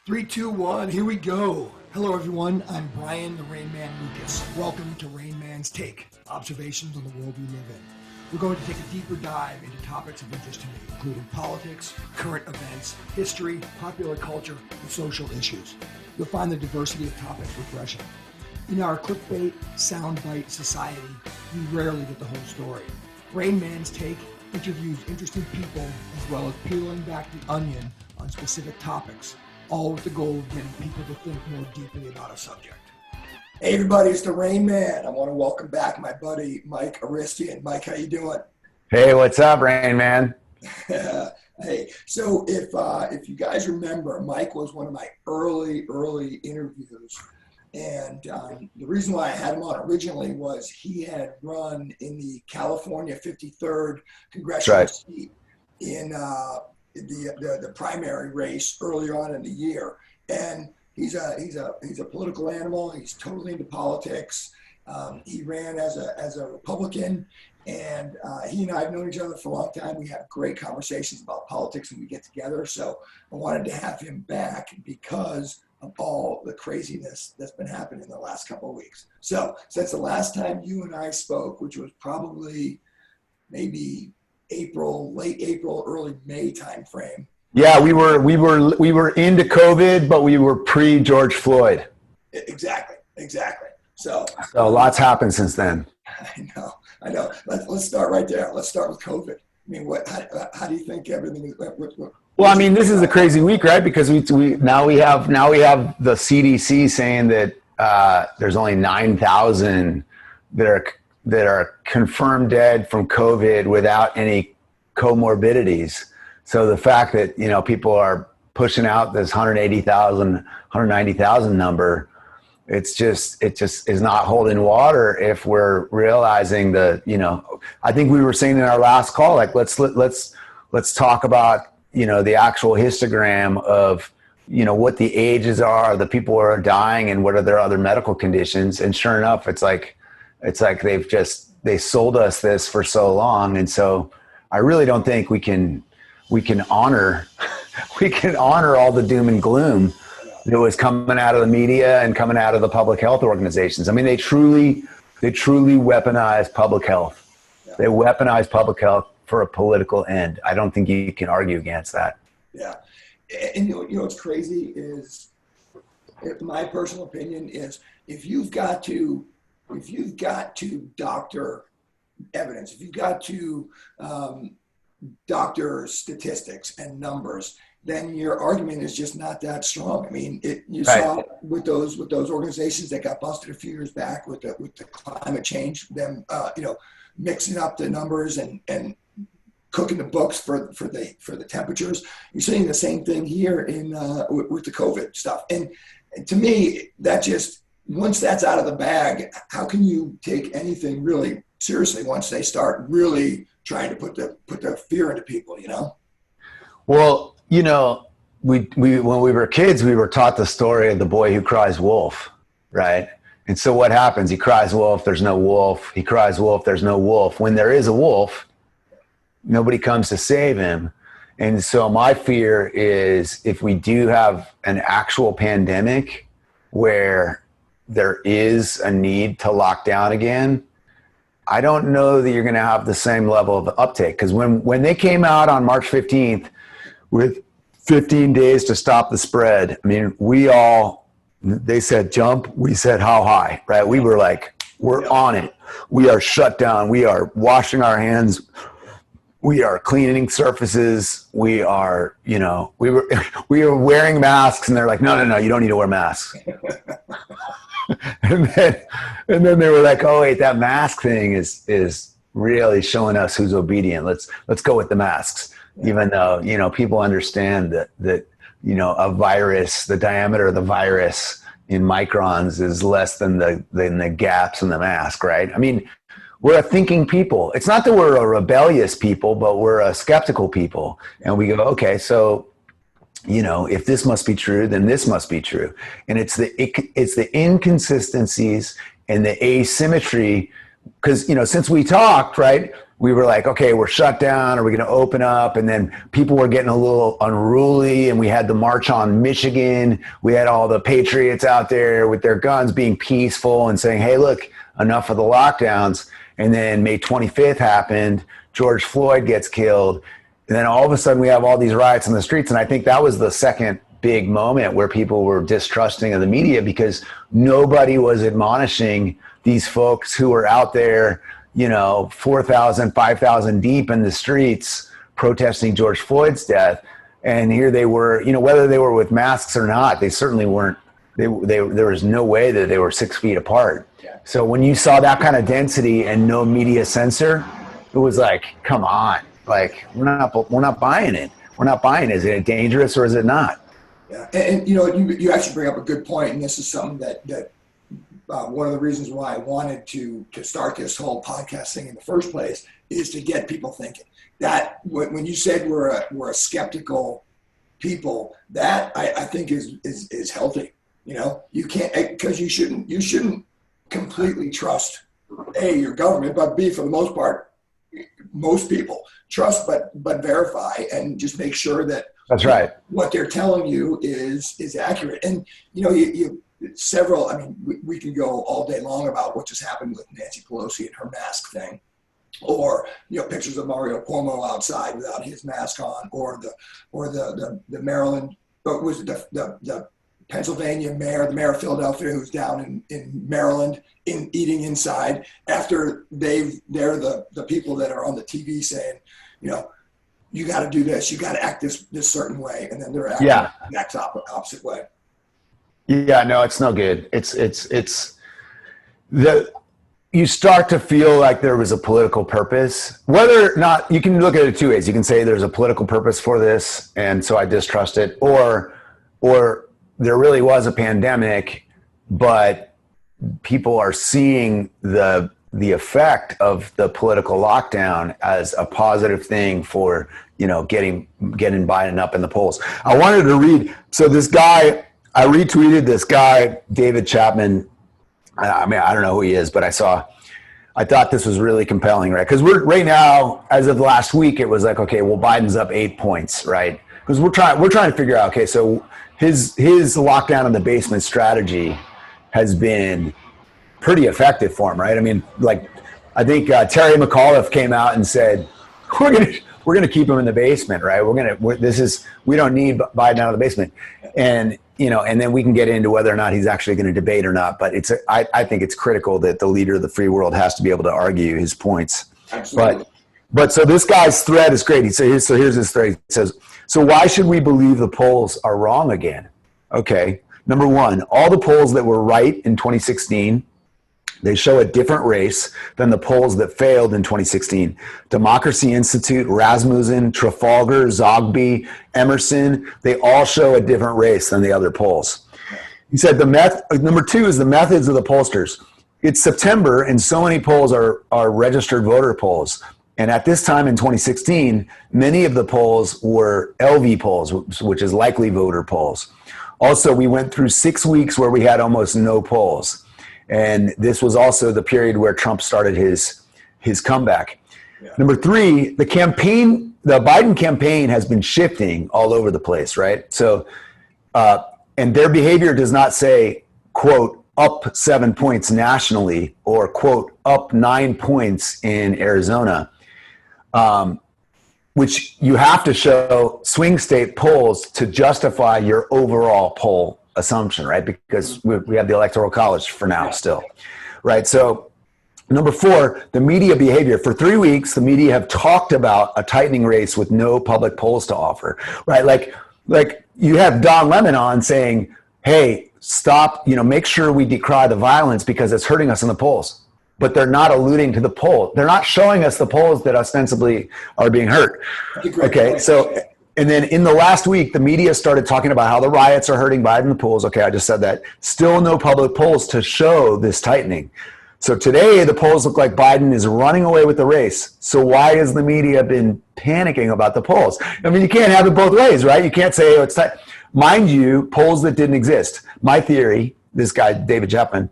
Three, two, one, here we go. Hello everyone, I'm Brian the Rain Man Lucas. Welcome to RAINMAN'S Take, observations on the world we live in. We're going to take a deeper dive into topics of interest to me, including politics, current events, history, popular culture, and social issues. You'll find the diversity of topics refreshing. In our clickbait, soundbite society, we rarely get the whole story. RAINMAN'S Take interviews interesting people as well as peeling back the onion on specific topics, all with the goal of getting people to think more deeply about a subject. Hey everybody, it's the Rain Man. I want to welcome back my buddy Mike Oristian. Mike, how you doing? Hey, what's up, Rain Man? Hey, so if you guys remember, Mike was one of my early interviews, and the reason why I had him on originally was he had run in the California 53rd congressional seat in the primary race earlier on in the year, and he's a political animal. He's totally into politics. He ran as a Republican, and he and I have known each other for a long time. We have great conversations about politics when we get together. So I wanted to have him back because of all the craziness that's been happening in the last couple of weeks. So since the last time you and I spoke, which was probably maybe April, late April, early May timeframe. Yeah, we were into COVID, but we were pre George Floyd. Exactly. So lots happened since then. I know. Let's start right there. Let's start with COVID. I mean, how do you think everything is? Well, I mean, this is a crazy week, right? Because we now have the CDC saying that there's only 9,000 that are confirmed dead from COVID without any comorbidities. So the fact that, people are pushing out this 180,000, 190,000 number, it just is not holding water if we're realizing I think we were saying in our last call, like, let's talk about, the actual histogram of, what the ages are, the people who are dying and what are their other medical conditions. And sure enough, it's like they sold us this for so long. And so I really don't think we can honor all the doom and gloom that was coming out of the media and coming out of the public health organizations. I mean, they truly weaponize public health. Yeah. They weaponize public health for a political end. I don't think you can argue against that. Yeah. And what's crazy is, my personal opinion is, if you've got to doctor evidence, if you've got to doctor statistics and numbers, then your argument is just not that strong. I mean, you Right. saw with those organizations that got busted a few years back with the climate change, them mixing up the numbers and cooking the books for the temperatures. You're seeing the same thing here with the COVID stuff. And to me, that just, once that's out of the bag, how can you take anything really seriously once they start really trying to put the fear into people, Well, we when we were kids, we were taught the story of the boy who cries wolf, right? And so what happens? He cries wolf, there's no wolf. He cries wolf, there's no wolf. When there is a wolf, nobody comes to save him. And so my fear is, if we do have an actual pandemic where there is a need to lock down again, I don't know that you're going to have the same level of uptake. Because when they came out on March 15th with 15 days to stop the spread, I mean, they said jump, we said how high, right? We were like, we're on it. We are shut down. We are washing our hands. We are cleaning surfaces. We are, we were wearing masks, and they're like, no, you don't need to wear masks. and then they were like, oh wait, that mask thing is really showing us who's obedient. Let's go with the masks, even though people understand that a virus, the diameter of the virus in microns is less than the gaps in the mask, right? I mean, we're a thinking people. It's not that we're a rebellious people, but we're a skeptical people, and we go, okay, so if this must be true, then this must be true. And it's the inconsistencies and the asymmetry, because, since we talked, right, we were like, okay, we're shut down. Are we going to open up? And then people were getting a little unruly, and we had the March on Michigan. We had all the patriots out there with their guns being peaceful and saying, hey, look, enough of the lockdowns. And then May 25th happened. George Floyd gets killed. And then all of a sudden we have all these riots in the streets. And I think that was the second big moment where people were distrusting of the media, because nobody was admonishing these folks who were out there, 4,000, 5,000 deep in the streets protesting George Floyd's death. And here they were, whether they were with masks or not, they certainly weren't, there was no way that they were 6 feet apart. Yeah. So when you saw that kind of density and no media censor, it was like, come on, like, we're not buying it. We're not buying it. Is it dangerous or is it not? Yeah. And you actually bring up a good point. And this is something that one of the reasons why I wanted to start this whole podcast thing in the first place is to get people thinking. That when you said we're a skeptical people, that I think is healthy. You can't, because you shouldn't completely trust your government, but B, for the most part, most people trust but verify and just make sure that that's right. What they're telling you is accurate. And you several, I mean, we can go all day long about what just happened with Nancy Pelosi and her mask thing, or pictures of Mario Cuomo outside without his mask on, or the Maryland, but was it the Pennsylvania mayor, the mayor of Philadelphia, who's down in Maryland eating inside after they're the people that are on the TV saying, you got to do this, you got to act this certain way, and then they're acting the exact opposite way. Yeah, no, it's no good. You start to feel like there was a political purpose. Whether or not, you can look at it two ways. You can say there's a political purpose for this, and so I distrust it, or there really was a pandemic, but people are seeing the effect of the political lockdown as a positive thing for, getting Biden up in the polls. I wanted to read, so this guy, I retweeted this guy, David Chapman. I mean, I don't know who he is, but I thought this was really compelling, right? Because we're right now, as of last week, it was like, okay, well, Biden's up 8 points, right? Because we're trying to figure out, okay, so his lockdown in the basement strategy has been pretty effective for him, right? I mean, like, I think Terry McAuliffe came out and said, we're gonna keep him in the basement, right? We don't need Biden out of the basement, and and then we can get into whether or not he's actually going to debate or not. But I think it's critical that the leader of the free world has to be able to argue his points. Absolutely. But so this guy's thread is great. Here's his thread. He says, so why should we believe the polls are wrong again? Okay. Number one, all the polls that were right in 2016, they show a different race than the polls that failed in 2016. Democracy Institute, Rasmussen, Trafalgar, Zogby, Emerson, they all show a different race than the other polls. He said number two is the methods of the pollsters. It's September and so many polls are registered voter polls. And at this time in 2016, many of the polls were LV polls, which is likely voter polls. Also, we went through 6 weeks where we had almost no polls. And this was also the period where Trump started his comeback. Yeah. Number three, the Biden campaign has been shifting all over the place, right? So, and their behavior does not say, quote, up 7 points nationally or, quote, up 9 points in Arizona, which you have to show swing state polls to justify your overall poll assumption, right? Because we have the Electoral College for now still, right? So number four, the media behavior. For 3 weeks, the media have talked about a tightening race with no public polls to offer, right? Like you have Don Lemon on saying, hey, stop, make sure we decry the violence because it's hurting us in the polls. But they're not alluding to the poll. They're not showing us the polls that ostensibly are being hurt. Okay, so... And then in the last week, the media started talking about how the riots are hurting Biden in the polls. Okay, I just said that. Still no public polls to show this tightening. So today, the polls look like Biden is running away with the race. So why has the media been panicking about the polls? I mean, you can't have it both ways, right? You can't say, oh, it's tight. Mind you, polls that didn't exist. My theory, this guy, David Chapman,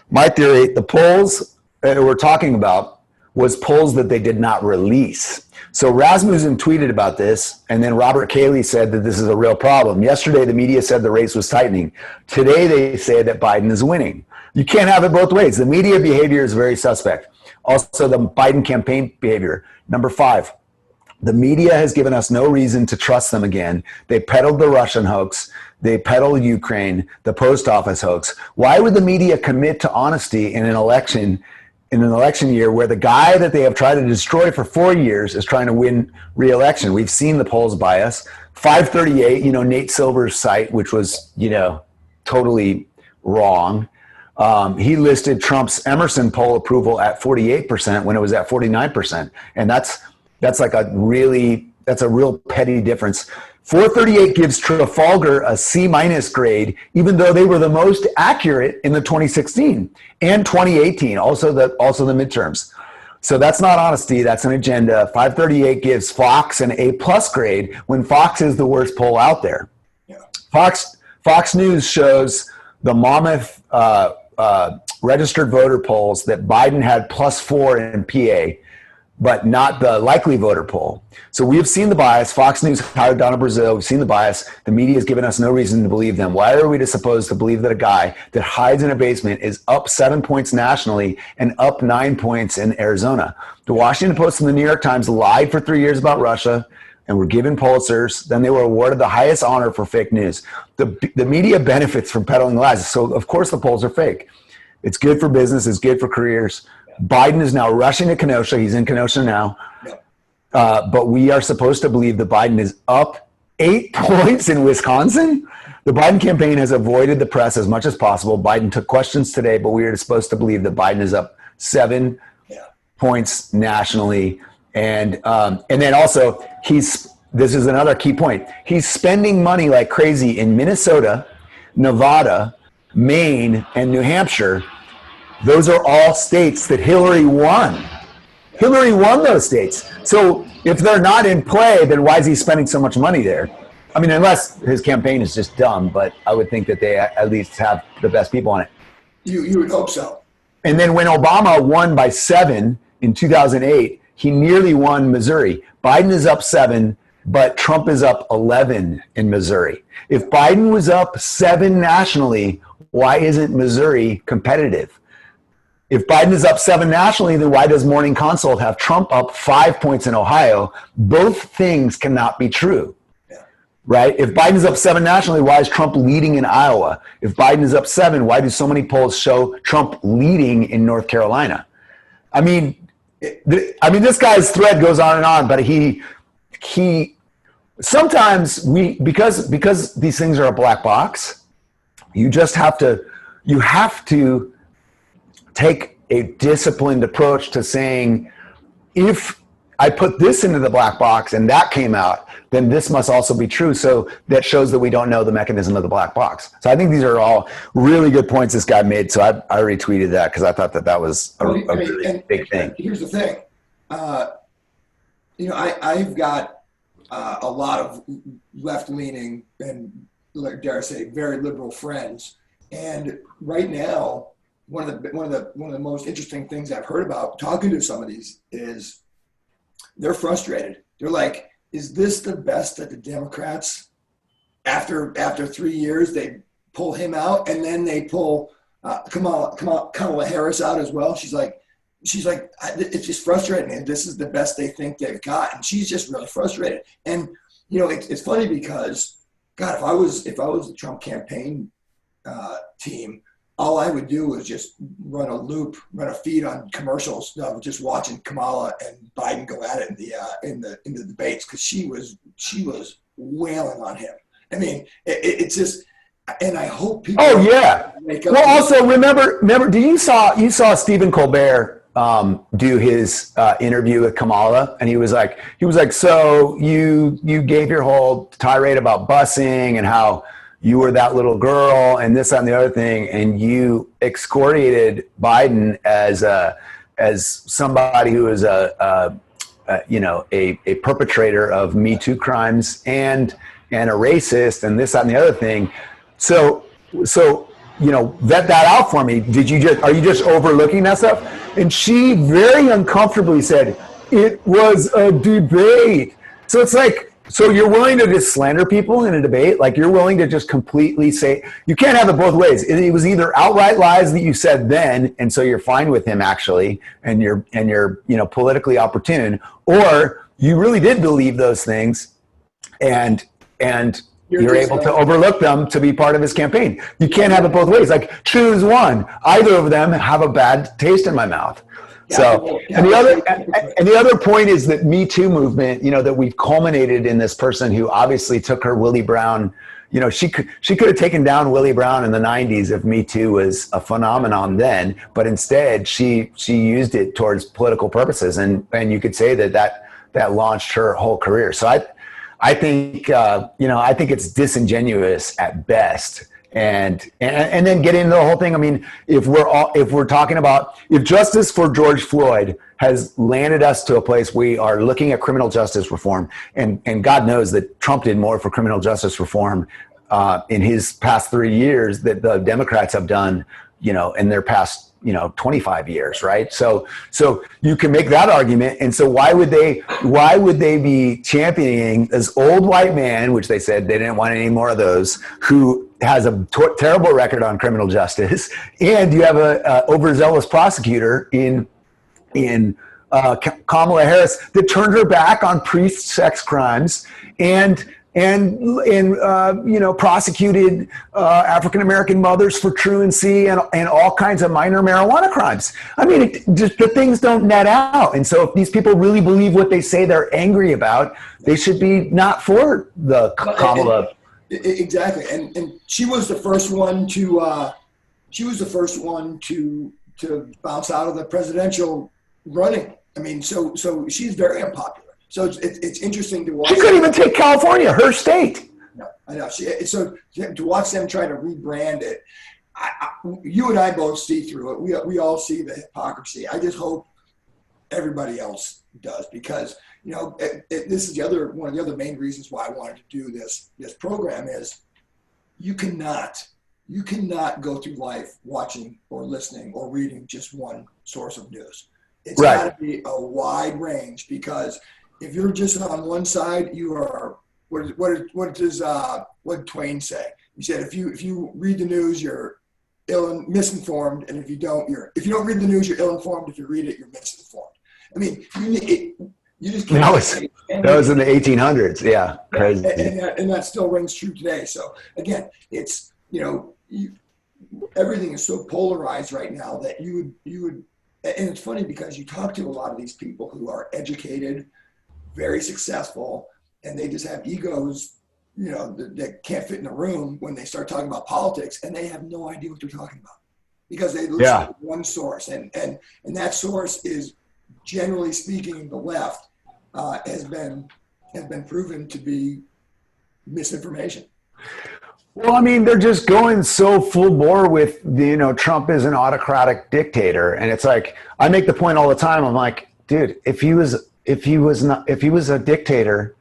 my theory, the polls that we're talking about was polls that they did not release. So Rasmussen tweeted about this, and then Robert Cayley said that this is a real problem. Yesterday, the media said the race was tightening. Today, they say that Biden is winning. You can't have it both ways. The media behavior is very suspect. Also, the Biden campaign behavior. Number 5, the media has given us no reason to trust them again. They peddled the Russian hoax. They peddled Ukraine, the post office hoax. Why would the media commit to honesty in an election year where the guy that they have tried to destroy for 4 years is trying to win re-election? We've seen the polls bias. 538, Nate Silver's site, which was, totally wrong. He listed Trump's Emerson poll approval at 48% when it was at 49%. And that's a real petty difference. 438 gives Trafalgar a C- grade, even though they were the most accurate in the 2016 and 2018, also the midterms. So that's not honesty, that's an agenda. 538 gives Fox an A+ grade when Fox is the worst poll out there. Yeah. Fox News shows the Monmouth registered voter polls that Biden had +4 in PA, but not the likely voter poll. So we have seen the bias. Fox News hired Donna Brazile. We've seen the bias. The media has given us no reason to believe them. Why are we supposed to believe that a guy that hides in a basement is up 7 points nationally and up 9 points in Arizona? The Washington Post and the New York Times lied for 3 years about Russia and were given Pulitzers. Then they were awarded the highest honor for fake news. The media benefits from peddling lies. So of course the polls are fake. It's good for business. It's good for careers. Biden is now rushing to Kenosha. He's in Kenosha now. But we are supposed to believe that Biden is up 8 points in Wisconsin. The Biden campaign has avoided the press as much as possible. Biden took questions today, but we are supposed to believe that Biden is up 7 points nationally. And then also, this is another key point. He's spending money like crazy in Minnesota, Nevada, Maine, and New Hampshire. Those are all states that Hillary won. Hillary won those states. So if they're not in play, then why is he spending so much money there? I mean, unless his campaign is just dumb, but I would think that they at least have the best people on it. You would hope so. And then when Obama won by 7 in 2008, he nearly won Missouri. Biden is up 7, but Trump is up 11 in Missouri. If Biden was up 7 nationally, why isn't Missouri competitive? If Biden is up 7 nationally, then why does Morning Consult have Trump up 5 points in Ohio? Both things cannot be true, right? If Biden is up 7 nationally, why is Trump leading in Iowa? If Biden is up 7, why do so many polls show Trump leading in North Carolina? I mean, this guy's thread goes on and on, but he sometimes because these things are a black box, you have to take a disciplined approach to saying, if I put this into the black box and that came out, then this must also be true. So that shows that we don't know the mechanism of the black box. So I think these are all really good points this guy made. So I retweeted that because I thought that was a really big thing. Here's the thing. I've got a lot of left-leaning and, dare I say, very liberal friends. And right now, one of the most interesting things I've heard about talking to some of these is they're frustrated. They're like, is this the best that the Democrats, after 3 years, they pull him out and then they pull Kamala Harris out as well? She's like, it's just frustrating, and this is the best they think they've got, and she's just really frustrated. And it's funny because, God, if I was the Trump campaign team, all I would do was just run a feed on commercials, just watching Kamala and Biden go at it in the debates, because she was wailing on him. I mean, it's just, and I hope people. Oh yeah. Well, also remember, you saw Stephen Colbert do his interview with Kamala, and he was like, so you gave your whole tirade about busing and how you were that little girl and this, that, and the other thing, and you excoriated Biden as somebody who is a perpetrator of Me Too crimes and a racist and this, that, and the other thing. So vet that out for me. Are you just overlooking that stuff? And she very uncomfortably said, it was a debate. So it's like, so you're willing to just slander people in a debate? Like you're willing to just completely say, you can't have it both ways. It was either outright lies that you said then, and so you're fine with him actually, and you're politically opportune, or you really did believe those things, and you're able to overlook them to be part of his campaign. You can't have it both ways. Like choose one. Either of them have a bad taste in my mouth. So, and the other point is that Me Too movement, that we've culminated in this person who obviously took her Willie Brown. She could have taken down Willie Brown in the 90s if Me Too was a phenomenon then, but instead she used it towards political purposes, and you could say that launched her whole career. So I think it's disingenuous at best. And then get into the whole thing. I mean, if we're talking about, if justice for George Floyd has landed us to a place we are looking at criminal justice reform, and God knows that Trump did more for criminal justice reform in his past 3 years that the Democrats have done, in their past 25 years, right? So you can make that argument. And so why would they be championing this old white man, which they said they didn't want any more of those, who has a terrible record on criminal justice, and you have a overzealous prosecutor in Kamala Harris that turned her back on pre-sex crimes and prosecuted African American mothers for truancy and all kinds of minor marijuana crimes. I mean, the things don't net out. And so if these people really believe what they say they're angry about, they should be not for the Kamala. Exactly, and she was the first one to bounce out of the presidential running. I mean, so she's very unpopular. So it's interesting to watch. She couldn't even take California, her state. No, I know. So to watch them try to rebrand it, you and I both see through it. We all see the hypocrisy. I just hope everybody else does, because this is one of the other main reasons why I wanted to do this program is you cannot go through life watching or listening or reading just one source of news. It's got to be a wide range, because if you're just on one side, you are what did Twain say? He said if you read the news, you're misinformed, and if you don't read the news, you're ill-informed. If you read it, you're misinformed. I mean, you just can't. That was in the 1800s. Yeah, crazy. And that still rings true today. So again, it's everything is so polarized right now that you would. And it's funny because you talk to a lot of these people who are educated, very successful, and they just have egos, that can't fit in a room when they start talking about politics, and they have no idea what they're talking about because they listen to one source, and that source is, generally speaking, the left has been proven to be misinformation. Well, I mean, they're just going so full bore with Trump is an autocratic dictator, and it's like I make the point all the time. I'm like, dude, if he was a dictator,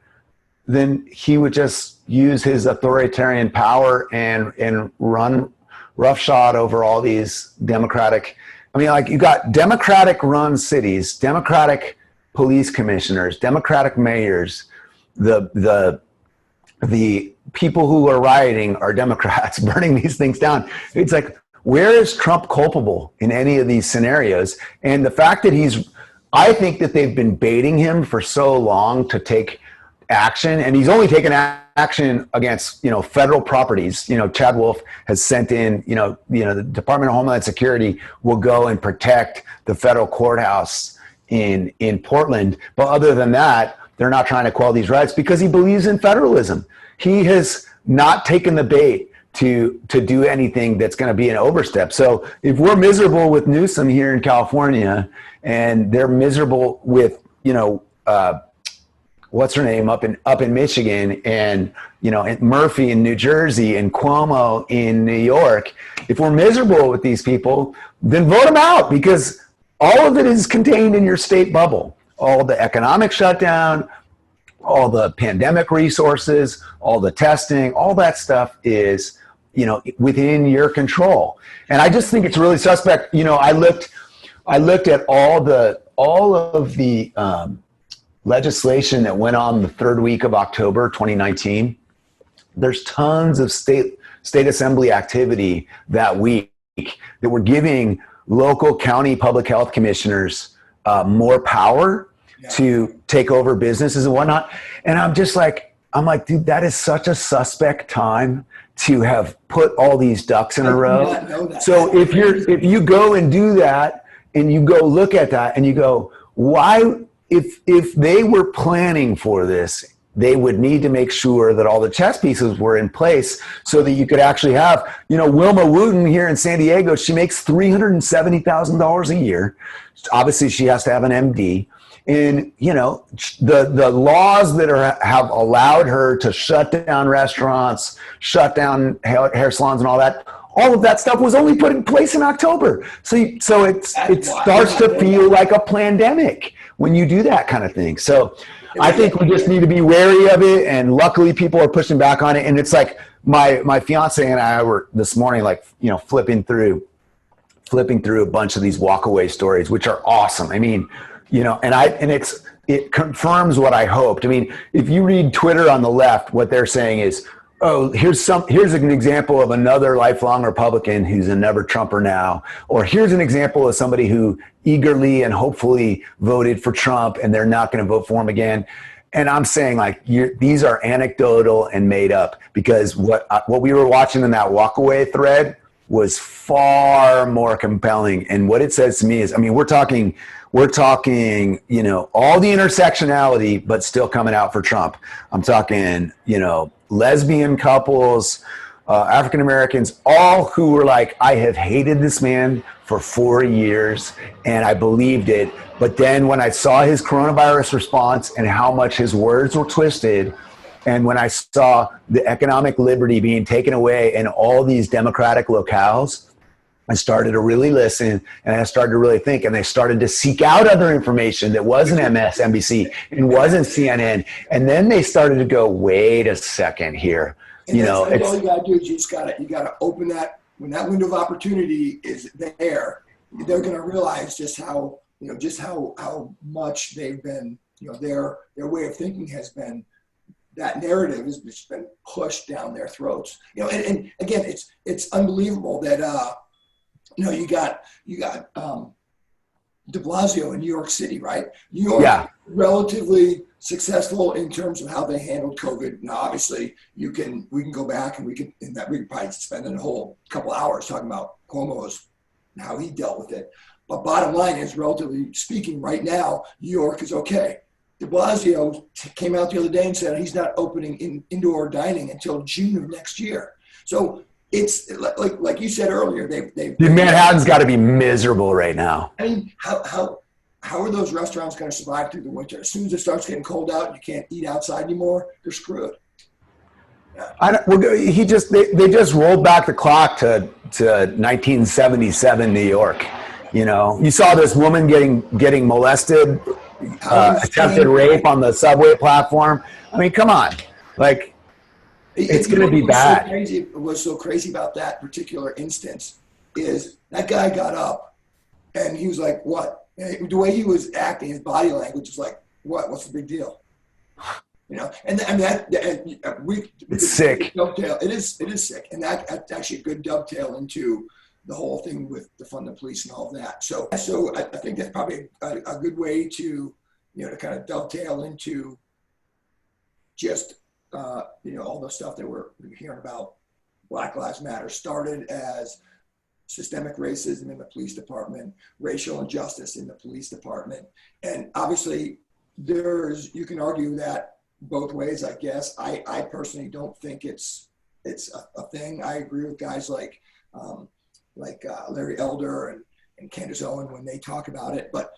then he would just use his authoritarian power and run roughshod over all these democratic. I mean, like you got democratic run cities, democratic police commissioners, democratic mayors, the people who are rioting are Democrats burning these things down. It's like, where is Trump culpable in any of these scenarios? And the fact that I think that they've been baiting him for so long to take action, and he's only taken action against, federal properties. Chad Wolf has sent in, the Department of Homeland Security will go and protect the federal courthouse in Portland. But other than that, they're not trying to quell these riots because he believes in federalism. He has not taken the bait to do anything that's going to be an overstep. So if we're miserable with Newsom here in California, and they're miserable with, what's her name up in Michigan, and and Murphy in New Jersey, and Cuomo in New York, if we're miserable with these people, then vote them out, because all of it is contained in your state bubble. All the economic shutdown, all the pandemic resources, all the testing, all that stuff is within your control. And I just think it's really suspect. I looked at all of the legislation that went on the third week of October 2019. There's tons of state assembly activity that week that were giving local county public health commissioners more power to take over businesses and whatnot. And I'm like, dude, that is such a suspect time to have put all these ducks in a row. So if you go and do that and you go look at that and you go, why, if they were planning for this, they would need to make sure that all the chess pieces were in place so that you could actually have, Wilma Wooten here in San Diego, she makes $370,000 a year. Obviously she has to have an MD. And, the laws that have allowed her to shut down restaurants, shut down hair salons and all of that stuff was only put in place in October. So it starts to feel like a pandemic when you do that kind of thing. So I think we just need to be wary of it. And luckily people are pushing back on it. And it's like my fiance and I were this morning, flipping through a bunch of these walkaway stories, which are awesome. I mean, it confirms what I hoped. I mean, if you read Twitter on the left, what they're saying is, oh, here's an example of another lifelong Republican who's a never Trumper now, or here's an example of somebody who eagerly and hopefully voted for Trump and they're not going to vote for him again. And I'm saying these are anecdotal and made up, because what we were watching in that walkaway thread was far more compelling. And what it says to me is, I mean, we're talking, all the intersectionality, but still coming out for Trump. I'm talking, lesbian couples, African Americans, all who were like, I have hated this man for 4 years and I believed it. But then when I saw his coronavirus response and how much his words were twisted, and when I saw the economic liberty being taken away in all these democratic locales, I started to really listen and I started to really think, and I started to seek out other information that wasn't MSNBC and wasn't CNN. And then they started to go, wait a second here. And all you gotta do is you gotta open that, when that window of opportunity is there, they're gonna realize just how much they've been, their way of thinking has been, that narrative has just been pushed down their throats. And again, it's unbelievable that you got DeBlasio in New York City, right? New York, relatively successful in terms of how they handled COVID. Now, obviously, we can go back and we could probably spend a whole couple hours talking about Cuomo's and how he dealt with it. But bottom line is, relatively speaking, right now, New York is okay. DeBlasio came out the other day and said he's not opening indoor dining until June of next year. So it's like you said earlier, Manhattan's got to be miserable right now. I mean, how are those restaurants going to survive through the winter? As soon as it starts getting cold out and you can't eat outside anymore, they're screwed. Yeah. They just rolled back the clock to 1977 New York. You saw this woman getting molested, attempted rape on the subway platform. I mean, come on, it's going to be bad. What's so crazy about that particular instance is that guy got up and he was like, what? And the way he was acting, his body language was like, what? What's the big deal? And it's sick. It is sick. And that's actually a good dovetail into the whole thing with defund the police and all of that. So I think that's probably a good way to kind of dovetail into just, all the stuff that we're hearing about. Black Lives Matter started as systemic racism in the police department, racial injustice in the police department. And obviously you can argue that both ways, I guess. I personally don't think it's a thing. I agree with guys like Larry Elder and Candace Owen when they talk about it. But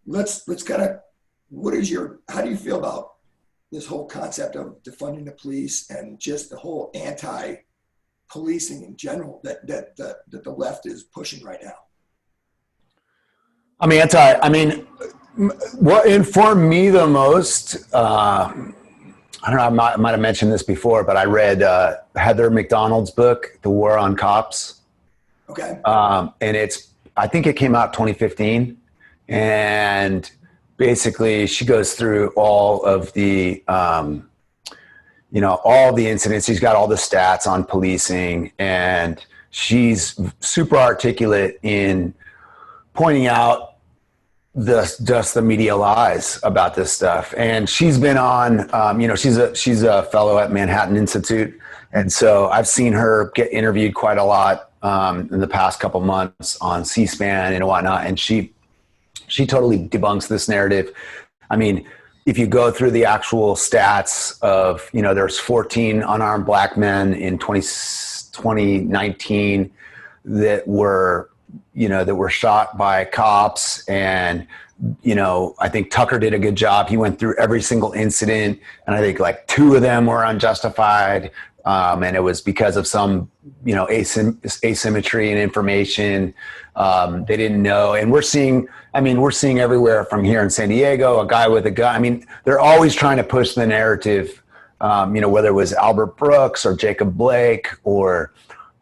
let's kind of, how do you feel about this whole concept of defunding the police and just the whole anti-policing in general that the left is pushing right now? What informed me the most I don't know, I might have mentioned this before, but I read Heather McDonald's book, The War on Cops. Okay. And I think it came out 2015. And basically she goes through all of the, all the incidents. She's got all the stats on policing, and she's super articulate in pointing out just the media lies about this stuff. And she's been on, she's a fellow at Manhattan Institute. And so I've seen her get interviewed quite a lot in the past couple months on C-SPAN and whatnot. And she totally debunks this narrative. I mean, if you go through the actual stats of, there's 14 unarmed black men in 2019 that were shot by cops. And, I think Tucker did a good job. He went through every single incident, and I think like 2 of them were unjustified. And it was because of some, asymmetry in information. They didn't know. And we're seeing everywhere from here in San Diego, a guy with a gun. I mean, they're always trying to push the narrative, whether it was Albert Brooks or Jacob Blake or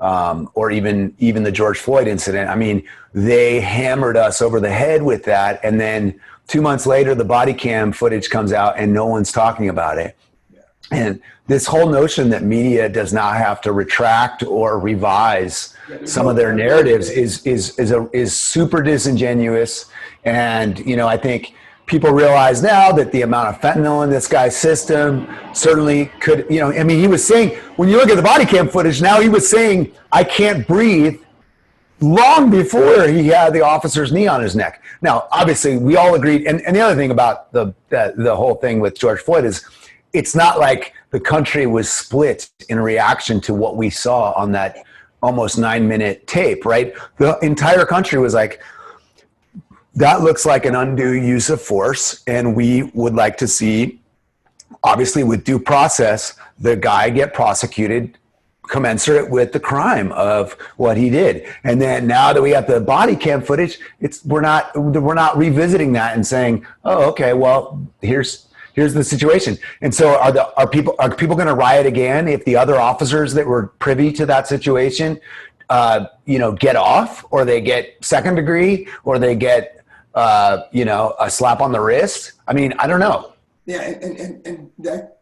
even the George Floyd incident. I mean, they hammered us over the head with that. And then 2 months later, the body cam footage comes out and no one's talking about it. And this whole notion that media does not have to retract or revise some of their narratives is super disingenuous. And, I think people realize now that the amount of fentanyl in this guy's system certainly could, he was saying, when you look at the body cam footage now, he was saying, I can't breathe, long before he had the officer's knee on his neck. Now, obviously, we all agreed. And the other thing about the whole thing with George Floyd is it's not like the country was split in reaction to what we saw on that almost 9-minute tape, right? The entire country was like, that looks like an undue use of force, and we would like to see, obviously with due process, the guy get prosecuted commensurate with the crime of what he did. And then now that we have the body cam footage, we're not revisiting that and saying, oh, okay, well, here's the situation. And so are people going to riot again if the other officers that were privy to that situation, get off, or they get second degree, or they get, a slap on the wrist? I mean, I don't know. Yeah. And that,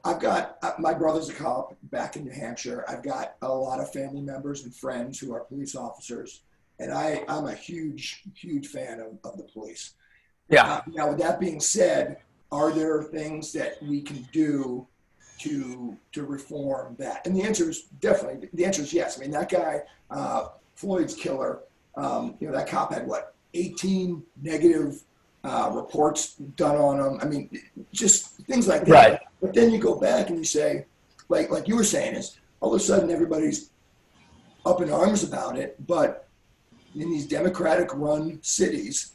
I've got, my brother's a cop back in New Hampshire. I've got a lot of family members and friends who are police officers. And I'm a huge, huge fan of the police. Yeah. Now, with that being said, are there things that we can do to reform that? And the answer is definitely, yes. I mean, that guy, Floyd's killer, that cop had 18 negative reports done on him. I mean, just things like that. Right. But then you go back and you say, like you were saying, is all of a sudden everybody's up in arms about it. But in these Democratic-run cities,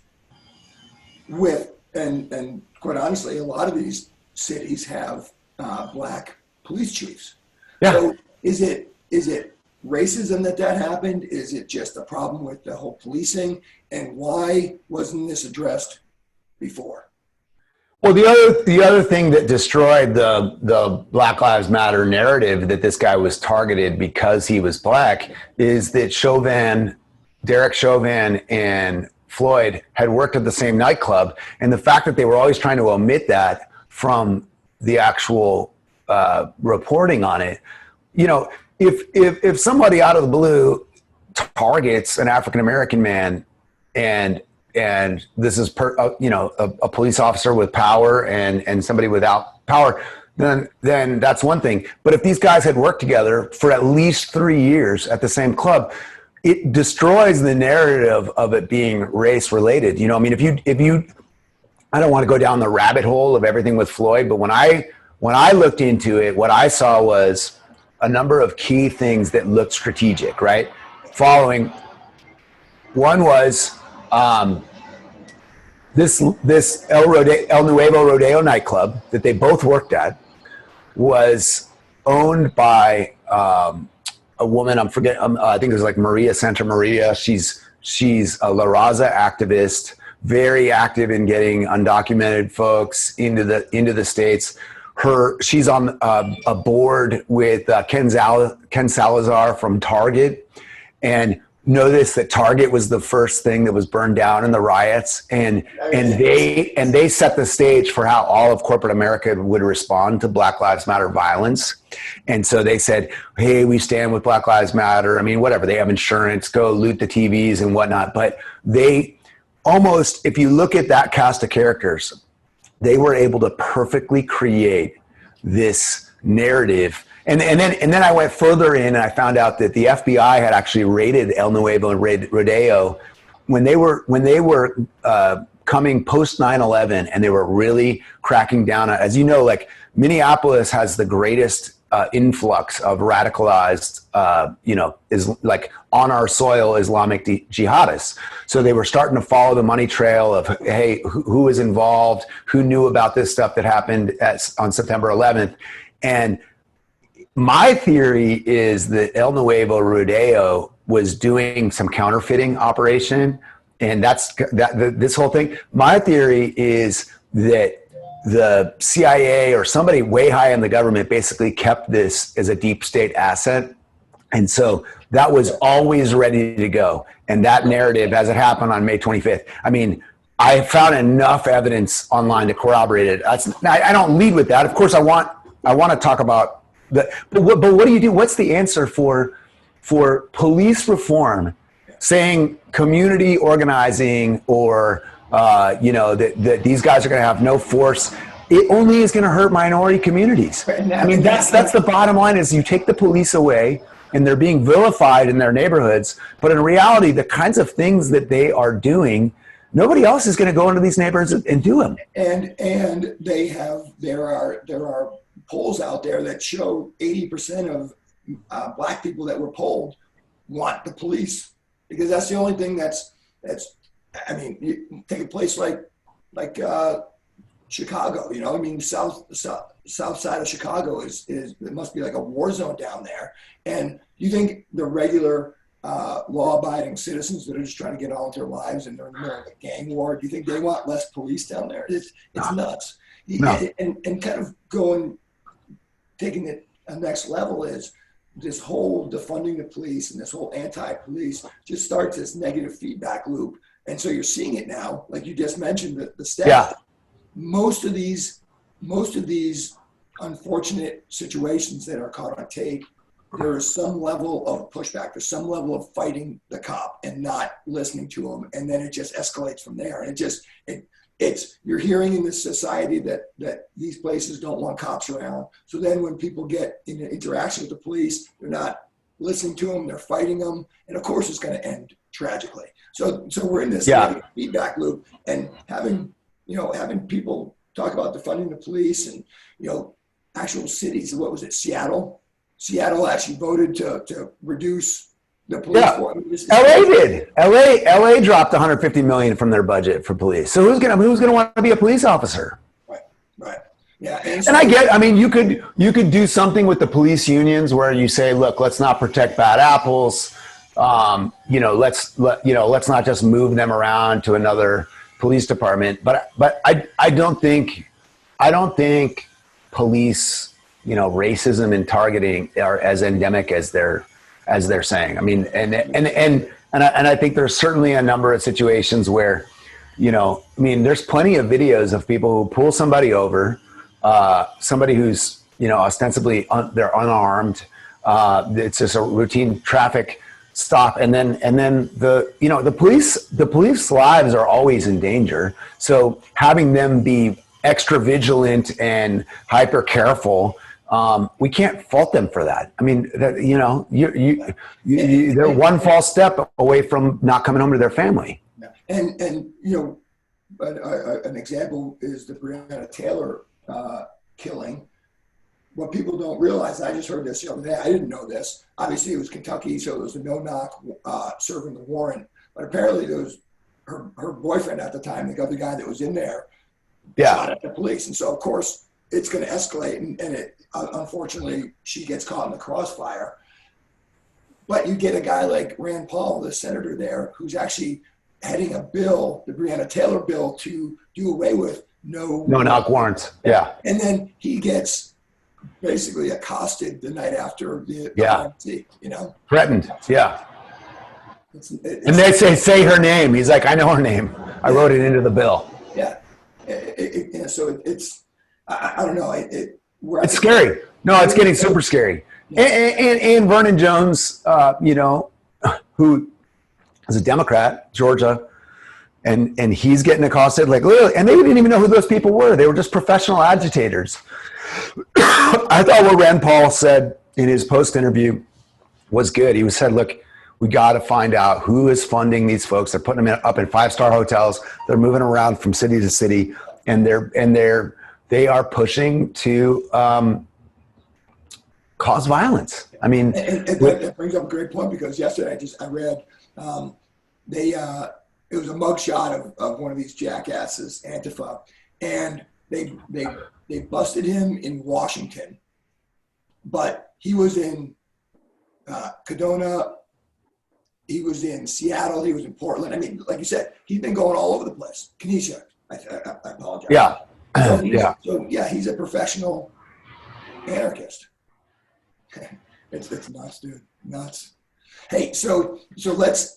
and quite honestly, a lot of these cities have black police chiefs. Yeah. So is it racism that happened? Is it just a problem with the whole policing? And why wasn't this addressed before? Well, the other thing that destroyed the Black Lives Matter narrative, that this guy was targeted because he was black, is that Derek Chauvin and Floyd had worked at the same nightclub, and the fact that they were always trying to omit that from the actual reporting on it. If somebody out of the blue targets an African American man, and this is a police officer with power and somebody without power, then that's one thing. But if these guys had worked together for at least 3 years at the same club, it destroys the narrative of it being race related. I mean, if you, I don't want to go down the rabbit hole of everything with Floyd, but when I looked into it, what I saw was a number of key things that looked strategic, right? Following, one was this El Nuevo Rodeo nightclub that they both worked at was owned by a woman. I think it was like Maria Santa Maria. She's a La Raza activist very active in getting undocumented folks into the states. She's on a board with Ken Salazar from Target, and noticed that Target was the first thing that was burned down in the riots, and they set the stage for how all of corporate America would respond to Black Lives Matter violence. And so they said, hey, we stand with Black Lives Matter. I mean, whatever, they have insurance, go loot the TVs and whatnot. But they almost, if you look at that cast of characters, they were able to perfectly create this narrative. And then I went further in, and I found out that the FBI had actually raided El Nuevo and Rodeo when they were coming post 9/11, and they were really cracking down on, as you know, like Minneapolis has the greatest influx of radicalized, is like on our soil Islamic jihadists. So they were starting to follow the money trail of, hey, who was involved, who knew about this stuff that happened on September 11th, and my theory is that El Nuevo Rodeo was doing some counterfeiting operation, and this whole thing. My theory is that the CIA or somebody way high in the government basically kept this as a deep state asset, and so that was always ready to go. And that narrative, as it happened on May 25th, I mean, I found enough evidence online to corroborate it. I don't lead with that. Of course, I want to talk about. But what do you do? What's the answer for police reform, saying community organizing or, that these guys are going to have no force? It only is going to hurt minority communities. I mean, that's the bottom line is you take the police away and they're being vilified in their neighborhoods. But in reality, the kinds of things that they are doing, nobody else is going to go into these neighborhoods and do them. And there are polls out there that show 80% of Black people that were polled want the police, because that's the only thing that's. I mean, you take a place like Chicago. I mean, south side of Chicago is it must be like a war zone down there. And you think the regular law-abiding citizens that are just trying to get on with their lives and they're in the middle of a gang war, do you think they want less police down there? It's nuts. No. And kind of taking it a next level is this whole defunding the police and this whole anti-police just starts this negative feedback loop. And so you're seeing it now, like you just mentioned, the stats. Yeah. Most of these unfortunate situations that are caught on tape, there is some level of pushback. There's some level of fighting the cop and not listening to him. And then it just escalates from there. And you're hearing in this society that these places don't want cops around. So then when people get in an interaction with the police, they're not listening to them, they're fighting them. And of course it's going to end tragically. So we're in this feedback loop, and having people talk about defunding the police and, actual cities. What was it? Seattle actually voted to reduce the police force. LA did. LA dropped $150 million from their budget for police. So who's gonna want to be a police officer? Right. Yeah. And I mean, you could do something with the police unions where you say, look, let's not protect bad apples. Let's not just move them around to another police department. But I don't think police, racism and targeting are as endemic as they're saying. I mean, and I think there's certainly a number of situations where, there's plenty of videos of people who pull somebody over, somebody who's, ostensibly they're unarmed. It's just a routine traffic stop. And then the police lives are always in danger. So having them be extra vigilant and hyper careful, we can't fault them for that. I mean, they're one false step away from not coming home to their family. And an example is the Brianna Taylor killing. What people don't realize, I just heard this the other day, I didn't know this. Obviously, it was Kentucky, so it was a no-knock serving the warrant. But apparently, there was her boyfriend at the time, the other guy that was in there, shot at the police. And so, of course, it's going to escalate. And it, unfortunately, she gets caught in the crossfire. But you get a guy like Rand Paul, the senator there, who's actually heading a bill, the Brianna Taylor bill, to do away with no knock warrants. Yeah. And then he gets basically accosted the night after the RNC, threatened. Yeah. And they say her name. He's like, I know her name. I wrote it into the bill. Yeah. So it's I don't know. It's scary. No, it's getting super scary. Yeah. And Vernon Jones, who is a Democrat, Georgia, and he's getting accosted like literally, and they didn't even know who those people were. They were just professional agitators. I thought what Rand Paul said in his post interview was good. He said, look, we got to find out who is funding these folks. They're putting them up in 5-star hotels. They're moving around from city to city, and they are pushing to cause violence. I mean, and that brings up a great point, because yesterday I read it was a mugshot of one of these jackasses, Antifa, and they busted him in Washington, but he was in Kedona, he was in Seattle, he was in Portland. I mean, like you said, he's been going all over the place. Kenesha, I apologize. Yeah. So he's a professional anarchist. It's nuts, dude. Nuts. Hey, so let's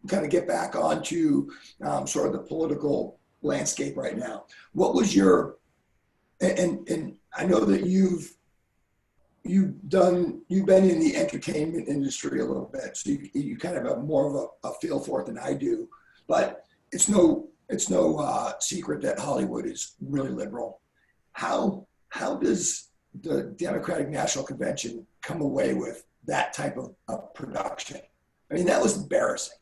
kind of get back onto sort of the political landscape right now. What was your and I know that you've been in the entertainment industry a little bit, so you kind of have more of a feel for it than I do. But it's no secret that Hollywood is really liberal. How does the Democratic National Convention come away with that type of production? I mean, that was embarrassing.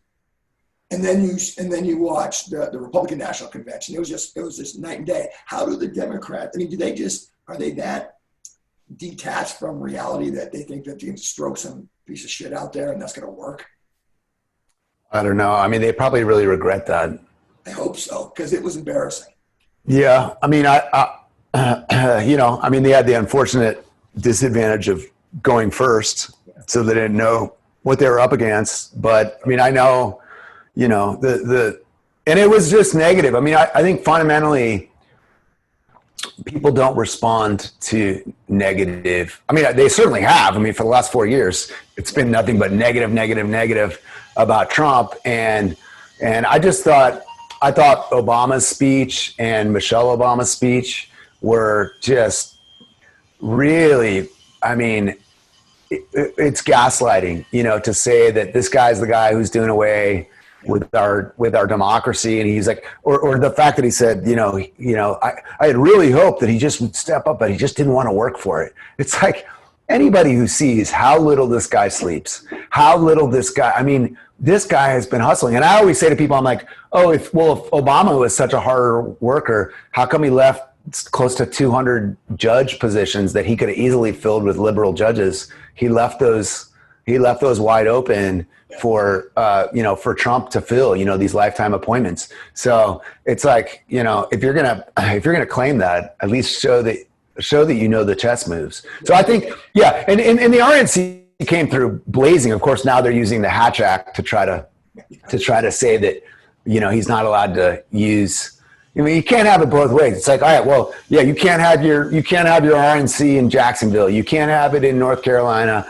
And then you watch the Republican National Convention. It was just night and day. How do the Democrats? I mean, are they that detached from reality that they think that they can just throw some piece of shit out there and that's going to work? I don't know. I mean, they probably really regret that. I hope so, because it was embarrassing. Yeah, I mean, they had the unfortunate disadvantage of going first, so they didn't know what they were up against. But I mean, I know, and it was just negative. I mean, I think fundamentally, people don't respond to negative. I mean, they certainly have. I mean, for the last 4 years, it's been nothing but negative about Trump. And I thought Obama's speech and Michelle Obama's speech were just really, I mean, it's gaslighting, to say that this guy's the guy who's doing away with our democracy. And he's like, or the fact that he said, I had really hoped that he just would step up, but he just didn't want to work for it. It's like anybody who sees how little this guy sleeps, this guy has been hustling. And I always say to people, I'm like, if Obama was such a hard worker, how come he left close to 200 judge positions that he could have easily filled with liberal judges? He left those wide open for Trump to fill, these lifetime appointments. So it's like, if you're gonna claim that, at least show that the chess moves. So I think, and the RNC came through blazing. Of course, now they're using the Hatch Act to try to say that, he's not allowed to use. I mean, you can't have it both ways. It's like, all right, well, yeah, you can't have your RNC in Jacksonville. You can't have it in North Carolina.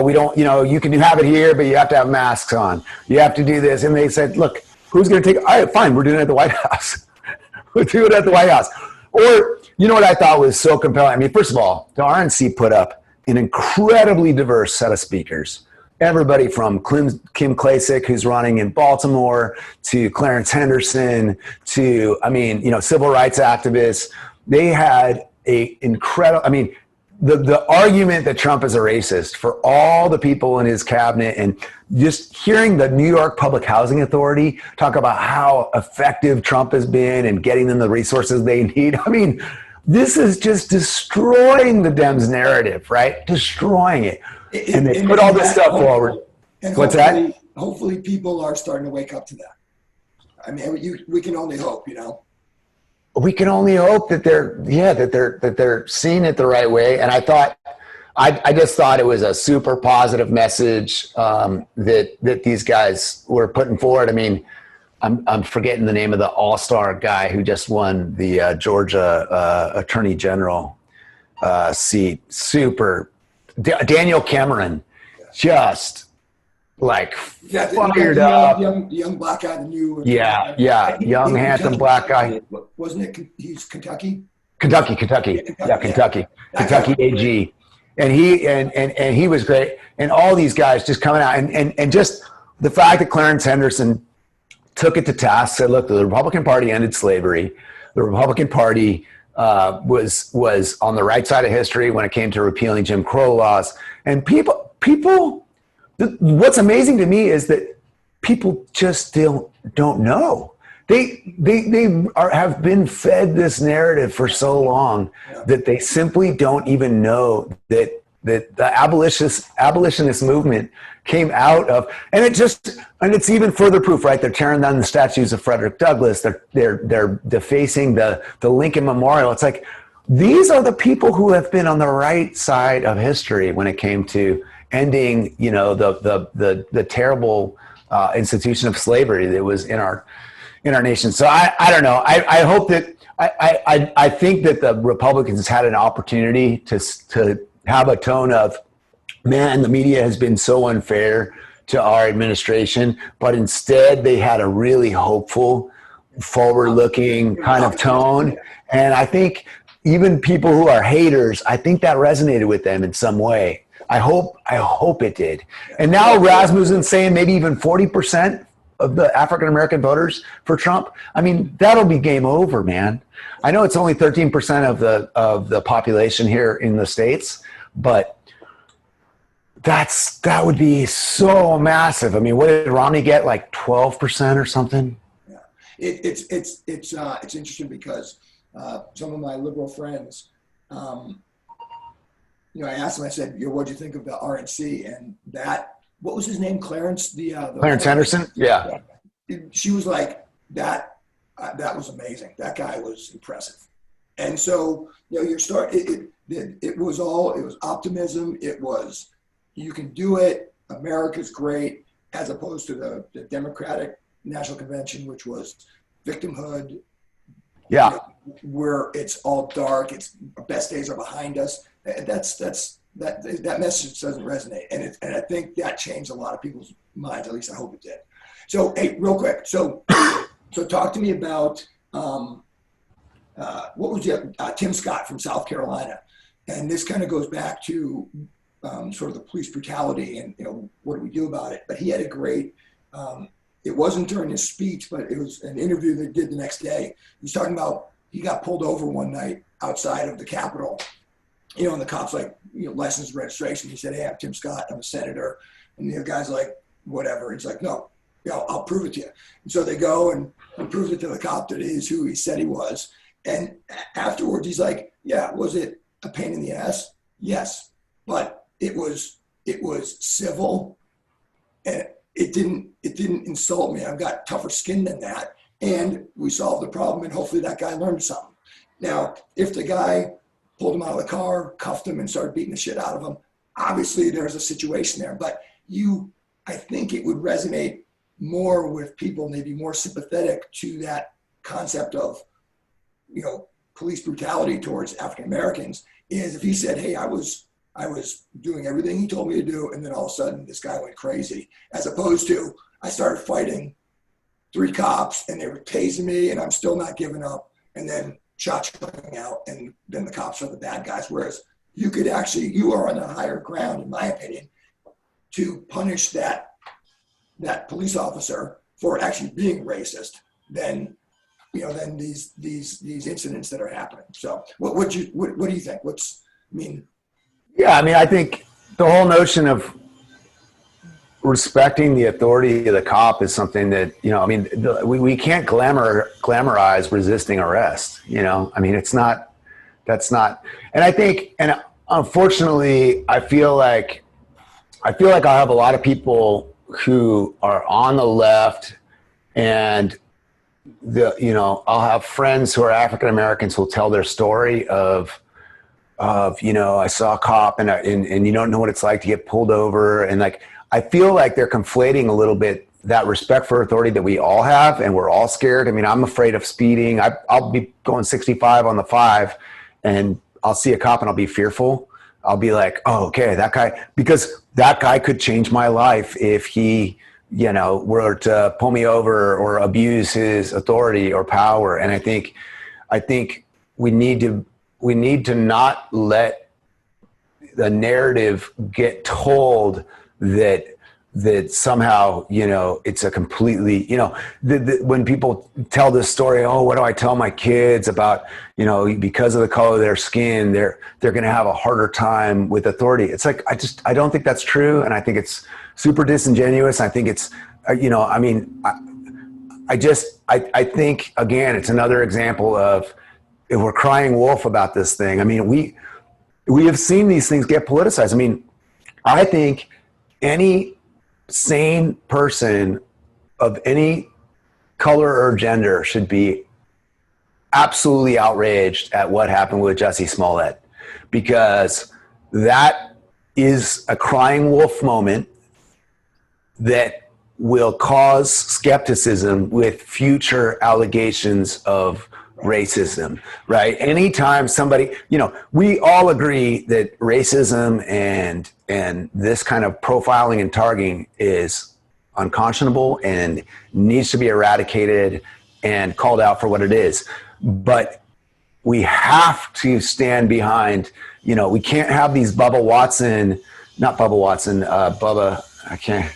We don't, you can have it here, but you have to have masks on. You have to do this. And they said, look, who's going to take it? All right, fine. We're doing it at the White House. We'll do it at the White House. Or, what I thought was so compelling? I mean, first of all, the RNC put up an incredibly diverse set of speakers. Everybody from Kim Klacik, who's running in Baltimore, to Clarence Henderson, to, civil rights activists. They had the argument that Trump is a racist for all the people in his cabinet, and just hearing the New York Public Housing Authority talk about how effective Trump has been and getting them the resources they need. I mean, this is just destroying the Dems narrative, right? Destroying it. And they put all this stuff forward. What's that? Hopefully people are starting to wake up to that. I mean, we can only hope, We can only hope that they're seeing it the right way. And I thought I just thought it was a super positive message that these guys were putting forward. I mean, I'm forgetting the name of the all-star guy who just won the Georgia Attorney General seat. Super Daniel Cameron, just like fired up. Young black guy, the new. Young handsome black guy. Wasn't it? He's Kentucky. Kentucky. Kentucky AG. And he was great. And all these guys just coming out and just the fact that Clarence Henderson took it to task, said, look, the Republican Party ended slavery. The Republican Party was on the right side of history when it came to repealing Jim Crow laws. And people, what's amazing to me is that people just still don't know. They have been fed this narrative for so long that they simply don't even know that the abolitionist movement came out of, and it's even further proof, right? They're tearing down the statues of Frederick Douglass. They're defacing the Lincoln Memorial. It's like, these are the people who have been on the right side of history when it came to ending, the terrible institution of slavery that was in our nation. So I don't know. I hope that I think that the Republicans had an opportunity to have a tone of, man, the media has been so unfair to our administration, but instead they had a really hopeful, forward-looking kind of tone. And I think even people who are haters, I think that resonated with them in some way. I hope it did. And now Rasmussen's saying maybe even 40% of the African-American voters for Trump. I mean, that'll be game over, man. I know it's only 13% of the population here in the States, but that would be so massive. I mean, what did Romney get? Like 12% or something? Yeah, it's interesting because some of my liberal friends, I asked them. I said, "What'd you think of the RNC?" And what was his name? Clarence Henderson. Yeah. She was like, that was amazing. That guy was impressive. And so, it was optimism. It was, you can do it. America's great, as opposed to the Democratic National Convention, which was victimhood. Yeah. Where it's all dark. It's our best days are behind us. That message doesn't resonate, and I think that changed a lot of people's minds. At least I hope it did. So, hey, real quick. So talk to me about what was Tim Scott from South Carolina, and this kind of goes back to sort of the police brutality and what do we do about it? But he had a great. It wasn't during his speech, but it was an interview they did the next day. He was talking about he got pulled over one night outside of the Capitol. And the cop's like, license and registration. He said, "Hey, I'm Tim Scott. I'm a senator." And the guy's like, "Whatever." He's like, "No, I'll prove it to you." And so they go and he proves it to the cop that he's who he said he was. And afterwards, he's like, "Yeah, was it a pain in the ass? Yes, but it was civil, and it didn't insult me. I've got tougher skin than that, and we solved the problem. And hopefully, that guy learned something." Now, if the guy pulled him out of the car, cuffed him, and started beating the shit out of him, obviously there's a situation there. But I think it would resonate more with people, and they'd be more sympathetic to that concept of, police brutality towards African Americans, is if he said, "Hey, I was doing everything he told me to do, and then all of a sudden this guy went crazy," as opposed to, "I started fighting 3 cops and they were tasing me and I'm still not giving up, and then shots coming out, and then the cops are the bad guys." Whereas you are on a higher ground, in my opinion, to punish that police officer for actually being racist than these incidents that are happening. So what do you think? I think the whole notion of respecting the authority of the cop is something that, we can't glamorize resisting arrest. And I think, and unfortunately, I feel like I have a lot of people who are on the left, and I'll have friends who are African Americans who will tell their story of you know, I saw a cop and you don't know what it's like to get pulled over. And like, I feel like they're conflating a little bit that respect for authority that we all have, and we're all scared. I mean, I'm afraid of speeding. I'll be going 65 on the 5 and I'll see a cop and I'll be fearful. I'll be like, oh, okay, that guy, because that guy could change my life if he, you know, were to pull me over or abuse his authority or power. And I think we need to not let the narrative get told that somehow, you know, it's a completely, you know, when people tell this story, oh, what do I tell my kids about, you know, because of the color of their skin, they're going to have a harder time with authority. It's like, I don't think that's true. And I think it's super disingenuous. I think it's, you know, I mean, I think, again, it's another example of, if we're crying wolf about this thing, I mean, we have seen these things get politicized. I mean, I think any sane person of any color or gender should be absolutely outraged at what happened with Jussie Smollett, because that is a crying wolf moment that will cause skepticism with future allegations of racism, right? Anytime somebody, you know, we all agree that racism and this kind of profiling and targeting is unconscionable and needs to be eradicated and called out for what it is. But we have to stand behind, you know, we can't have these Bubba, I can't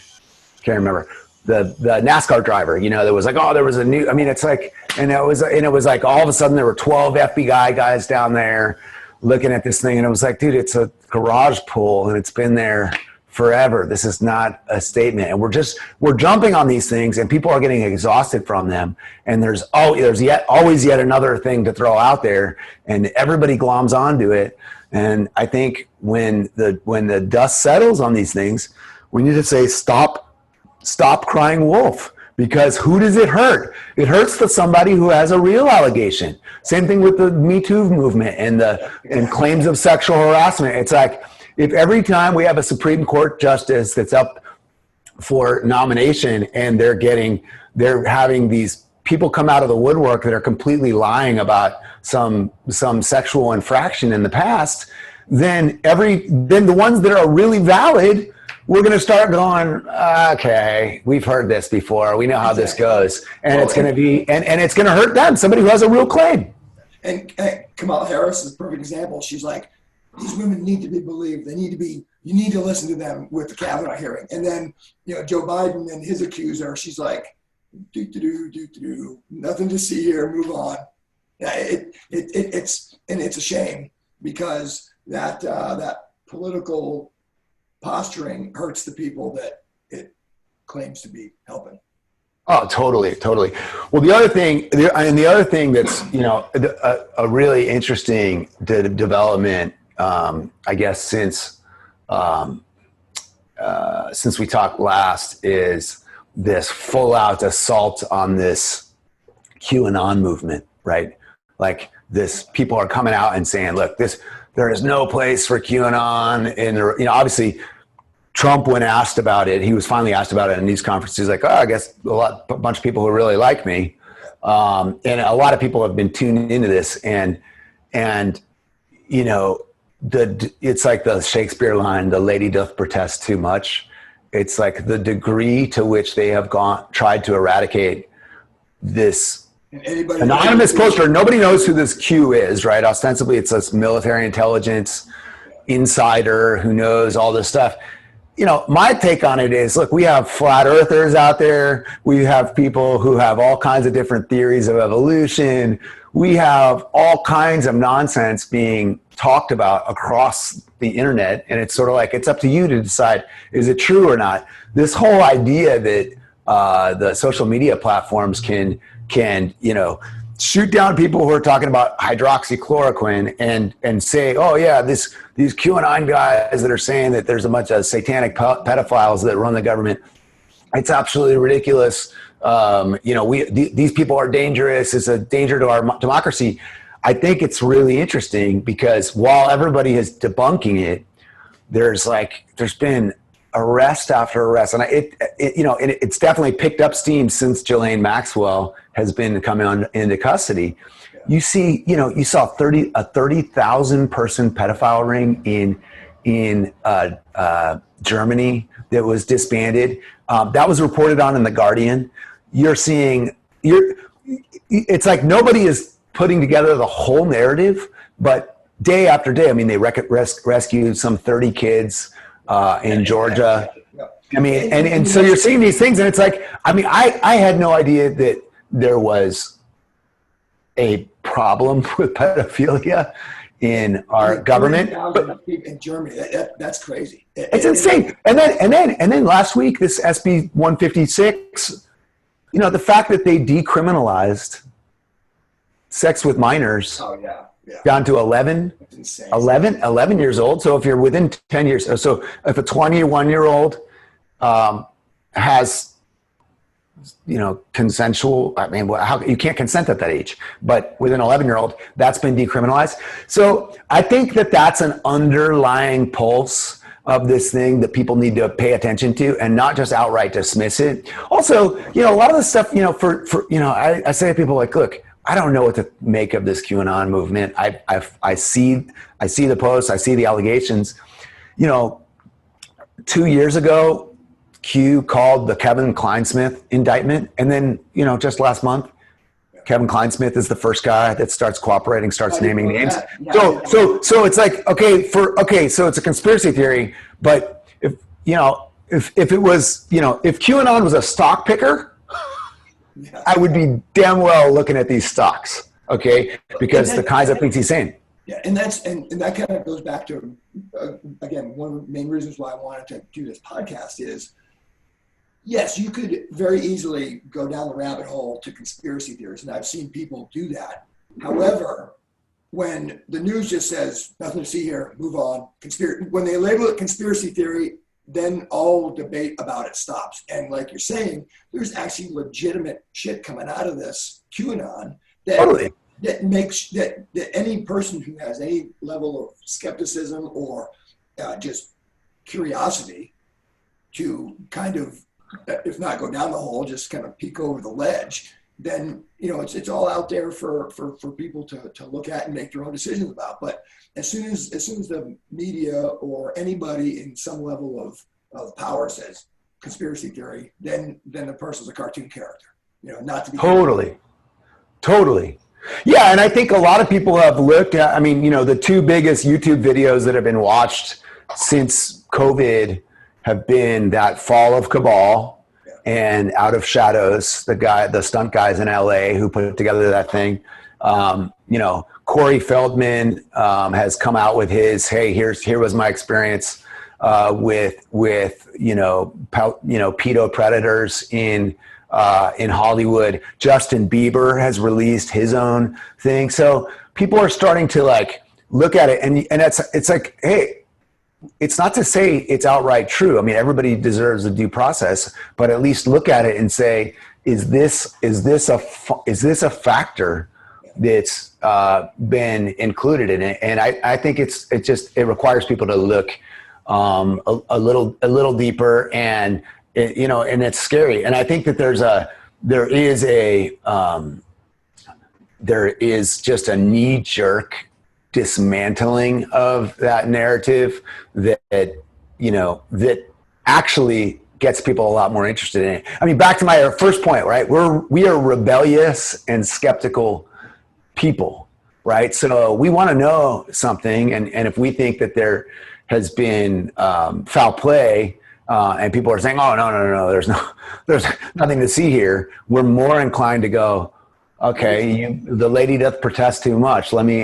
remember. The NASCAR driver, you know, there was like, oh, there was a new, I mean, it's like, and it was like, all of a sudden there were 12 FBI guys down there looking at this thing. And it was like, dude, it's a garage pool and it's been there forever. This is not a statement. And we're jumping on these things and people are getting exhausted from them. And there's always yet another thing to throw out there and everybody gloms onto it. And I think when the dust settles on these things, we need to say, stop crying wolf, because who does it hurt? It hurts to somebody who has a real allegation. Same thing with the Me Too movement and claims of sexual harassment. It's like, if every time we have a Supreme Court justice that's up for nomination and they're having these people come out of the woodwork that are completely lying about some sexual infraction in the past, then the ones that are really valid, we're going to start going, okay, we've heard this before. We know how this goes. And it's going to be, and it's going to hurt them, somebody who has a real claim. And Kamala Harris is a perfect example. She's like, these women need to be believed. You need to listen to them with the Kavanaugh hearing. And then, you know, Joe Biden and his accuser, she's like, nothing to see here, move on. Yeah, it's a shame, because that political posturing hurts the people that it claims to be helping. Oh, totally. Well, the other thing that's, you know, a really interesting development, I guess, since we talked last, is this full out assault on this QAnon movement, right? Like this, people are coming out and saying, look, there is no place for QAnon. And, you know, obviously Trump, when asked about it, he was finally asked about it in these conferences, like, oh, I guess a bunch of people who really like me. And a lot of people have been tuned into this, and, you know, it's like the Shakespeare line, the lady doth protest too much. It's like the degree to which they have tried to eradicate this anonymous poster. Nobody knows who this Q is, right? Ostensibly, it's this military intelligence insider who knows all this stuff. You know, my take on it is, look, we have flat earthers out there. We have people who have all kinds of different theories of evolution. We have all kinds of nonsense being talked about across the internet. And it's sort of like, it's up to you to decide, is it true or not? This whole idea that the social media platforms can, you know, shoot down people who are talking about hydroxychloroquine and say, oh yeah, these QAnon guys that are saying that there's a bunch of satanic pedophiles that run the government. It's absolutely ridiculous. You know, these people are dangerous. It's a danger to our democracy. I think it's really interesting because while everybody is debunking it, there's been arrest after arrest, and it's definitely picked up steam since Ghislaine Maxwell has been coming into custody. You saw a 30,000 person pedophile ring in Germany that was disbanded. That was reported on in The Guardian. It's like nobody is putting together the whole narrative, but day after day, I mean, they rescued some 30 kids in Georgia. I mean, and so you're seeing these things, and it's like, I mean, I had no idea that there was a problem with pedophilia in our government. But in Germany, that's crazy. It's insane. And then last week, this SB 156, the fact that they decriminalized sex with minors down to 11 years old. So if you're within 10 years, so if a 21-year-old has, consensual, I mean, you can't consent at that age, but with an 11-year-old, that's been decriminalized. So I think that that's an underlying pulse of this thing that people need to pay attention to and not just outright dismiss it. Also, a lot of the stuff, I say to people like, look, I don't know what to make of this QAnon movement. I see the posts, I see the allegations. 2 years ago, Q called the Kevin Kleinsmith indictment, and then just last month, Kevin Kleinsmith is the first guy that starts cooperating, starts naming names. So it's like, so it's a conspiracy theory, but if it was, if QAnon was a stock picker, I would be damn well looking at these stocks, because the kinds of things he's saying. Yeah, and that kind of goes back to, again, one of the main reasons why I wanted to do this podcast is, yes, you could very easily go down the rabbit hole to conspiracy theories, and I've seen people do that. However, when the news just says, nothing to see here, move on, when they label it conspiracy theory, then all debate about it stops. And like you're saying, there's actually legitimate shit coming out of this QAnon that makes that any person who has any level of skepticism or just curiosity to kind of, if not go down the hole, just kind of peek over the ledge, then it's all out there for people to look at and make their own decisions about. But as soon as the media or anybody in some level of power says conspiracy theory, then the person's a cartoon character. Not to be totally. Yeah, and I think a lot of people have looked at, the two biggest YouTube videos that have been watched since COVID have been that Fall of Cabal and Out of Shadows, the stunt guys in LA who put together that thing. Corey Feldman has come out with his, hey, here was my experience with pedo predators in Hollywood. Justin Bieber has released his own thing. So people are starting to look at it, and it's like, hey, it's not to say it's outright true. I mean, everybody deserves a due process, but at least look at it and say, is this a factor that's been included in it? And I think it requires people to look a little deeper, and and it's scary. And I think that there is just a knee-jerk dismantling of that narrative that actually gets people a lot more interested in it. I mean, back to my first point, right? We are rebellious and skeptical people, right? So we want to know something, and if we think that there has been foul play, and people are saying, oh, no, there's nothing to see here, we're more inclined to go, okay, the lady doth protest too much. Let's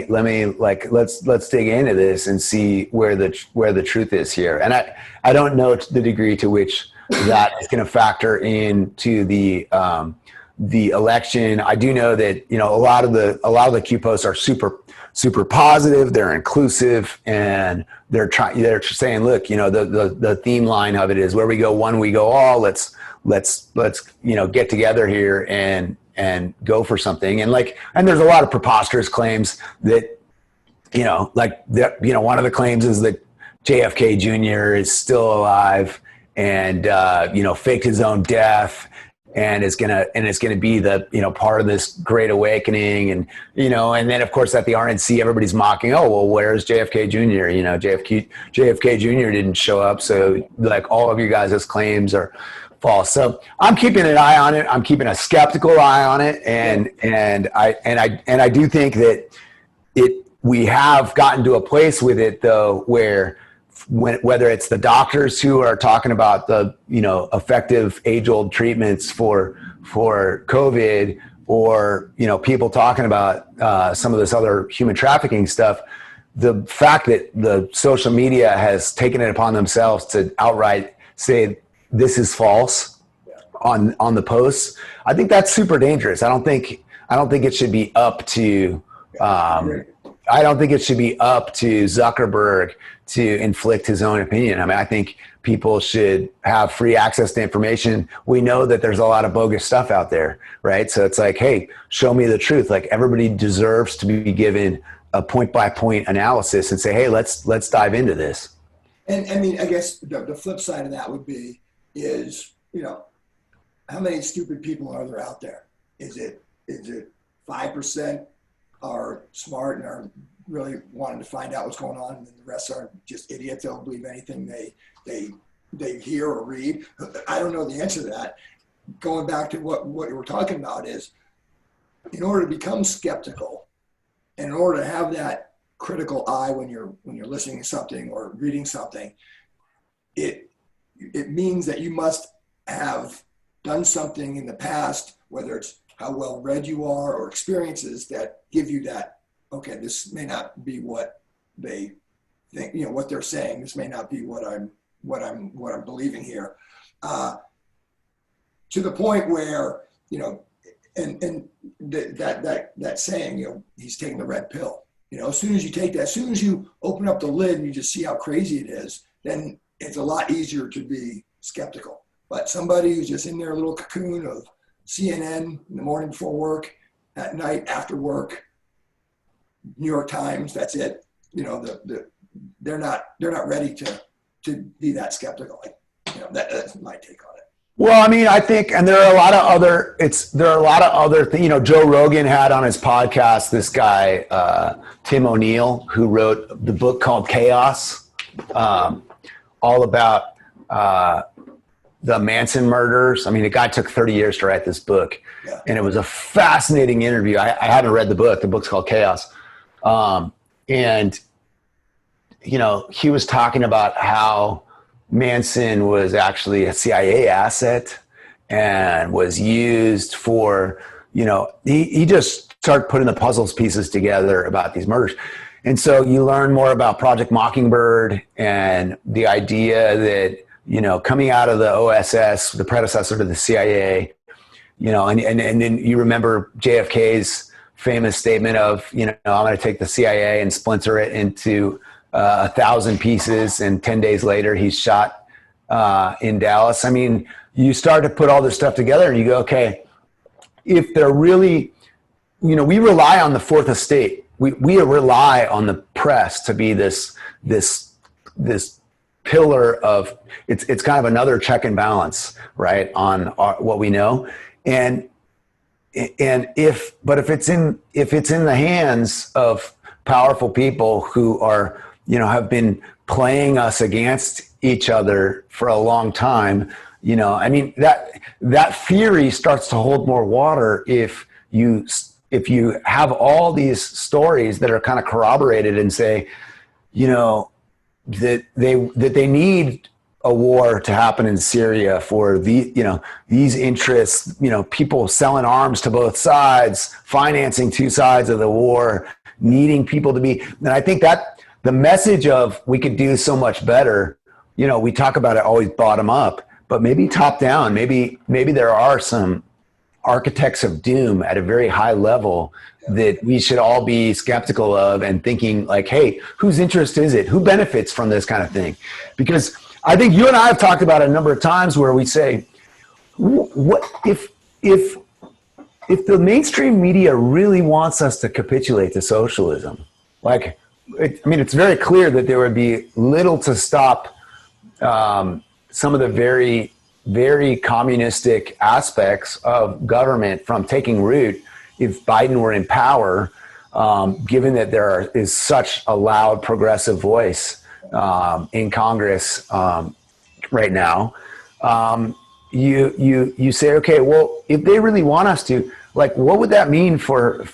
dig into this and see where the truth is here. And I don't know the degree to which that is going to factor into the election. I do know that a lot of the Q posts are super positive. They're inclusive, and they're saying, look, the theme line of it is where we go one, we go all. Let's get together here and go for something. And there's a lot of preposterous claims that, one of the claims is that JFK Jr. is still alive and, faked his own death and it's gonna be the, part of this great awakening. And, and then of course at the RNC, everybody's mocking, oh, well, where's JFK Jr.? JFK Jr. didn't show up. So all of you guys' claims are false. So I'm keeping an eye on it. I'm keeping a skeptical eye on it. And I do think that we have gotten to a place with it though, where whether it's the doctors who are talking about the, effective age-old treatments for COVID, or, people talking about some of this other human trafficking stuff, the fact that the social media has taken it upon themselves to outright say this is false on the posts, I think that's super dangerous. I don't think it should be up to Zuckerberg to inflict his own opinion. I mean, I think people should have free access to information. We know that there's a lot of bogus stuff out there, right? So it's like, hey, show me the truth. Everybody deserves to be given a point-by-point analysis and say, hey, let's dive into this. And I mean, I guess the flip side of that would be is, how many stupid people are there out there? Is it 5% are smart and are really wanting to find out what's going on, and then the rest are just idiots? They'll believe anything they hear or read. I don't know the answer to that. Going back to what you were talking about is, in order to become skeptical, and in order to have that critical eye when you're listening to something or reading something, it means that you must have done something in the past, whether it's how well read you are or experiences that give you that, okay, this may not be what they think, what they're saying. This may not be what I'm believing here. To the point where, and that saying, he's taking the red pill. As soon as you take that, as soon as you open up the lid and you just see how crazy it is, then it's a lot easier to be skeptical. But somebody who's just in their little cocoon of CNN in the morning before work, at night after work, New York Times, that's it. They're not ready to be that skeptical. That's my take on it. Well, I mean, I think, and there are a lot of other things. Joe Rogan had on his podcast this guy, Tim O'Neill, who wrote the book called Chaos, all about the Manson murders. I mean, the guy took 30 years to write this book, and it was a fascinating interview. I haven't read the book. The book's called Chaos. And, he was talking about how Manson was actually a CIA asset and was used for, he just started putting the puzzles pieces together about these murders. And so you learn more about Project Mockingbird and the idea that, coming out of the OSS, the predecessor to the CIA, and then you remember JFK's famous statement of, I'm going to take the CIA and splinter it into 1,000 pieces. And 10 days later, he's shot in Dallas. I mean, you start to put all this stuff together and you go, okay, if they're really, we rely on the fourth estate. We rely on the press to be this pillar of, it's kind of another check and balance, right, on what we know. And if it's in the hands of powerful people who are, have been playing us against each other for a long time, I mean, that theory starts to hold more water if you have all these stories that are kind of corroborated and say, that they need a war to happen in Syria for these interests, people selling arms to both sides, financing two sides of the war, needing people to be, and I think that the message of we could do so much better, we talk about it always bottom up, but maybe top down, maybe there are some architects of doom at a very high level that we should all be skeptical of and thinking like, hey, whose interest is it? Who benefits from this kind of thing? Because I think you and I have talked about it a number of times where we say, what if if the mainstream media really wants us to capitulate to socialism, like, it's very clear that there would be little to stop some of the very, very communistic aspects of government from taking root if Biden were in power, given that there is such a loud progressive voice in Congress right now. You say, okay, well, if they really want us to, like, what would that mean for,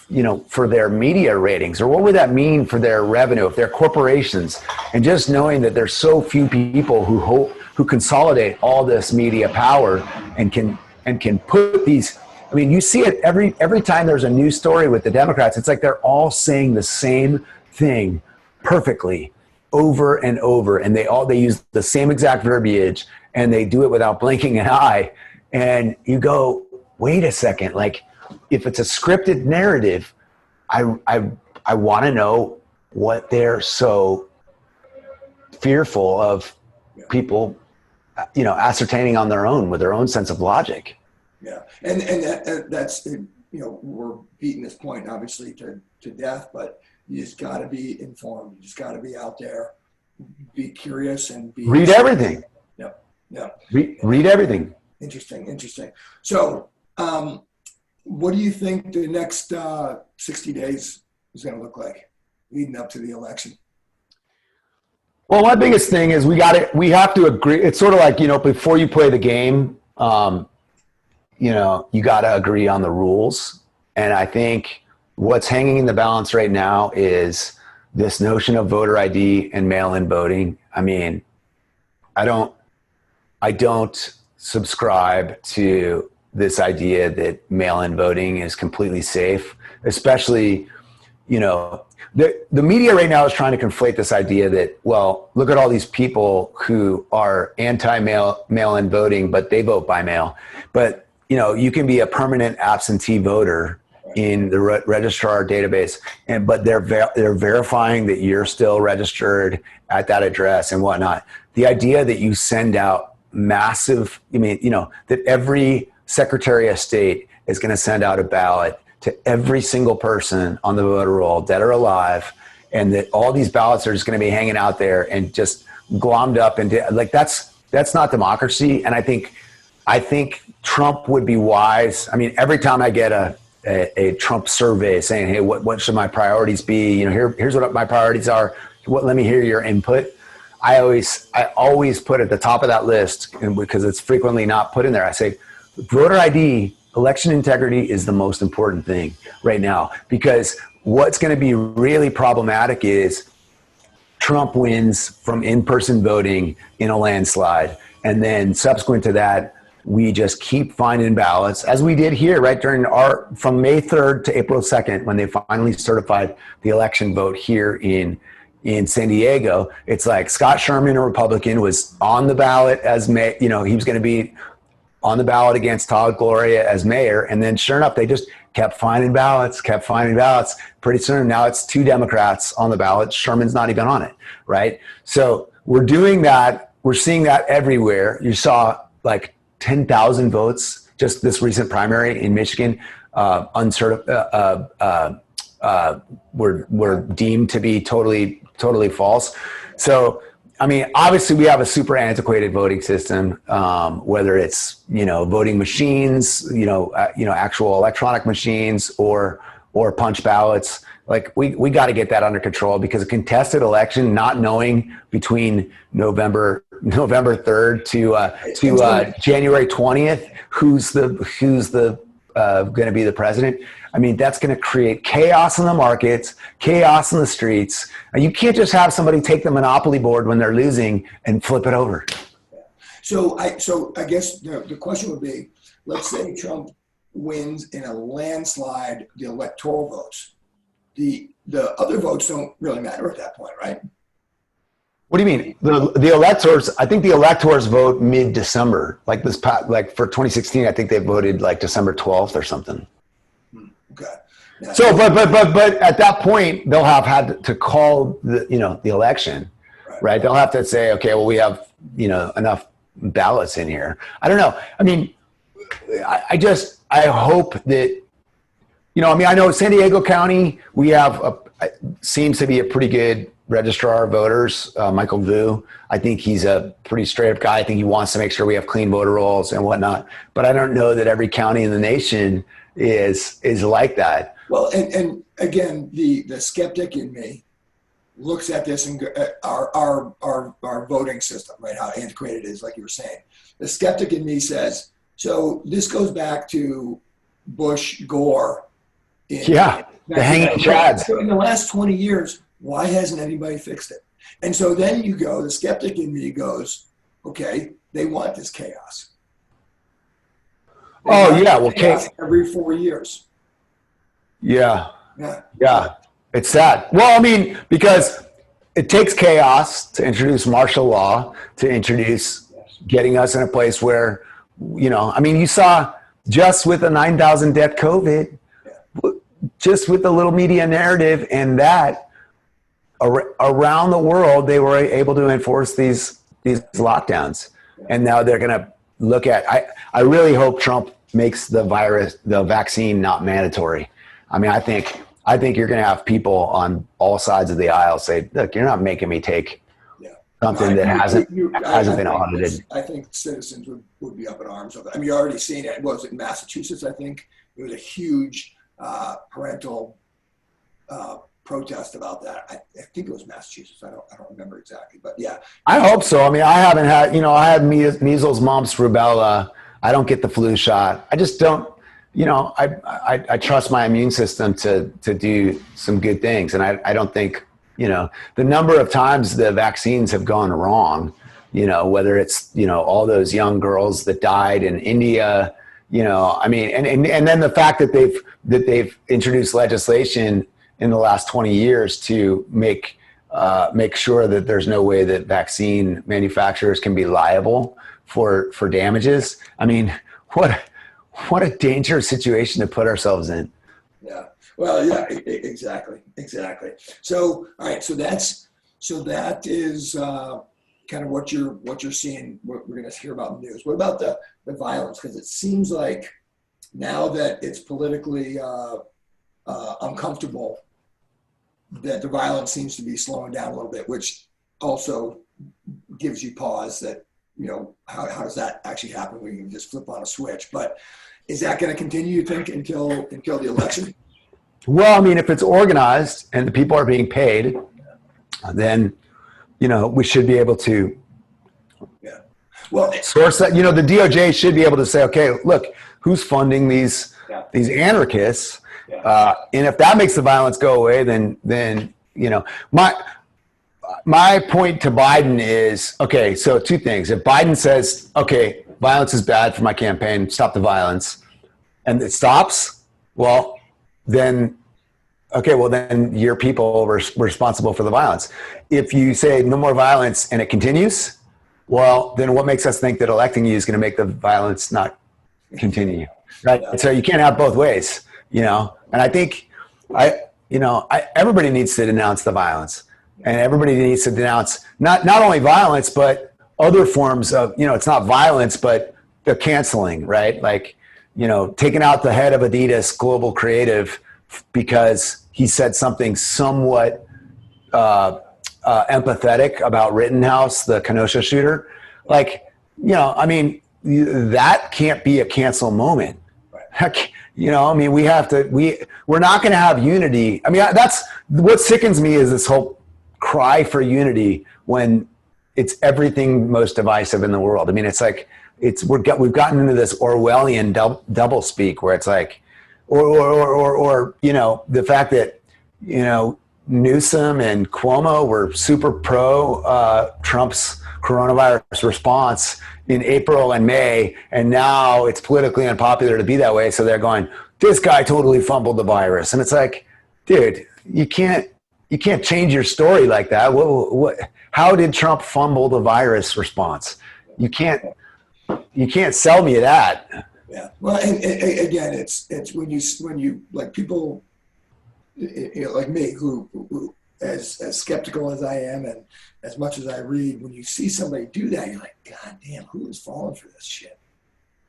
for their media ratings, or what would that mean for their revenue, if they're corporations? And just knowing that there's so few people who consolidate all this media power and can put these, you see it every time there's a news story with the Democrats. It's like they're all saying the same thing perfectly over and over, and they use the same exact verbiage, and they do it without blinking an eye. And you go, wait a second, like, if it's a scripted narrative, I want to know what they're so fearful of people, ascertaining on their own with their own sense of logic. Yeah, and that's, we're beating this point obviously to death, but you just got to be informed. You just got to be out there, be curious, and read everything. Yeah. Read everything. Interesting. So, what do you think the next 60 days is going to look like leading up to the election? Well, my biggest thing is we have to agree. It's sort of like, before you play the game, you got to agree on the rules. And I think what's hanging in the balance right now is this notion of voter ID and mail-in voting. I don't subscribe to this idea that mail-in voting is completely safe, especially, the media right now is trying to conflate this idea that, well, look at all these people who are anti-mail-in voting, but they vote by mail. But, you can be a permanent absentee voter in the registrar database, but they're verifying that you're still registered at that address and whatnot. The idea that you send out massive, that every Secretary of State is going to send out a ballot to every single person on the voter roll, dead or alive, and that all these ballots are just going to be hanging out there and just glommed up, and like that's not democracy. And I think Trump would be wise. Every time I get a Trump survey saying, hey, what should my priorities be? Here's what my priorities are. Let me hear your input. I always put at the top of that list, and because it's frequently not put in there, I say, voter ID, election integrity is the most important thing right now, because what's going to be really problematic is Trump wins from in-person voting in a landslide. And then subsequent to that, we just keep finding ballots, as we did here, right, from May 3rd to April 2nd, when they finally certified the election vote here in San Diego. It's like Scott Sherman, a Republican, was on the ballot as mayor. He was going to be on the ballot against Todd Gloria as mayor. And then sure enough, they just kept finding ballots. Pretty soon, now it's 2 Democrats on the ballot. Sherman's not even on it, right? So we're doing that. We're seeing that everywhere. You saw like 10,000 votes just this recent primary in Michigan, were deemed to be totally false. So, obviously we have a super antiquated voting system, whether it's, voting machines, actual electronic machines or punch ballots. Like we got to get that under control, because a contested election, not knowing between November 3rd to January 20th, who's the going to be the president. That's going to create chaos in the markets, chaos in the streets. You can't just have somebody take the Monopoly board when they're losing and flip it over. So I guess the question would be, let's say Trump wins in a landslide the electoral votes. The other votes don't really matter at that point, right? What do you mean? The electors, I think the electors vote mid-December. Like for 2016, I think they voted like December 12th or something. Okay. Yeah. So, but at that point, they'll have had to call the election, right? They'll have to say, okay, well, we have, enough ballots in here. I don't know. I hope that you know, I mean, I know San Diego County, we have seems to be a pretty good registrar of voters, Michael Vu. I think he's a pretty straight up guy. I think he wants to make sure we have clean voter rolls and whatnot. But I don't know that every county in the nation is like that. Well, and again, the skeptic in me looks at this and our voting system, right? How antiquated it is, like you were saying. The skeptic in me says, so this goes back to Bush, Gore. The hanging chads. In the last 20 years, why hasn't anybody fixed it? And so then you go, the skeptic in me goes, okay, they want this chaos. Chaos every 4 years. Yeah. It's sad. Well, I mean, because it takes chaos to introduce martial law, to introduce getting us in a place where, you know, I mean, you saw just with the 9,000 death COVID, just with the little media narrative and that around the world, they were able to enforce these lockdowns. And now they're going to look at, I really hope Trump makes the vaccine not mandatory. I mean, I think you're going to have people on all sides of the aisle say, look, you're not making me take something that hasn't been audited. I think citizens would be up in arms over it. I mean, you're already seeing it. Was it in Massachusetts? I think there was a huge parental protest about that. I think it was Massachusetts. I don't remember exactly, but yeah. I hope so. I mean, I haven't had, I had measles, mumps, rubella. I don't get the flu shot. I just don't, I trust my immune system to do some good things. And I don't think, the number of times the vaccines have gone wrong, whether it's, all those young girls that died in India, I mean, and then the fact that they've introduced legislation in the last 20 years to make sure that there's no way that vaccine manufacturers can be liable for damages. I mean, what a dangerous situation to put ourselves in. Yeah. Well, yeah, exactly. So, all right. So that is kind of what you're seeing. What we're going to hear about in the news. What about the violence? Because it seems like now that it's politically uncomfortable, that the violence seems to be slowing down a little bit, which also gives you pause that, how does that actually happen when you can just flip on a switch? But is that going to continue, you think, until the election? Well, I mean, if it's organized and the people are being paid, then, we should be able to source that. The DOJ should be able to say, okay, look, who's funding these anarchists? And if that makes the violence go away, then my point to Biden is, okay, so two things. If Biden says, okay, violence is bad for my campaign, stop the violence, and it stops, well, then your people were responsible for the violence. If you say no more violence and it continues, well, then what makes us think that electing you is going to make the violence not continue, right? So you can't have both ways, and I think everybody needs to denounce the violence. And everybody needs to denounce not only violence, but other forms of, it's not violence, but the canceling, right? Like, taking out the head of Adidas Global Creative because he said something somewhat empathetic about Rittenhouse, the Kenosha shooter. Like, I mean, that can't be a cancel moment. Heck, I mean, we're not going to have unity. I mean, that's what sickens me is this whole cry for unity when it's everything most divisive in the world. I mean, it's like we've gotten into this Orwellian double speak where it's like, or the fact that Newsom and Cuomo were super pro Trump's coronavirus response in April and May, and now it's politically unpopular to be that way. So they're going, this guy totally fumbled the virus, and it's like, dude, you can't change your story like that. How did Trump fumble the virus response? You can't sell me that. Yeah. Well, and again, it's when you like people, like me, who as skeptical as I am and as much as I read, when you see somebody do that, you're like, God damn, who is falling for this shit?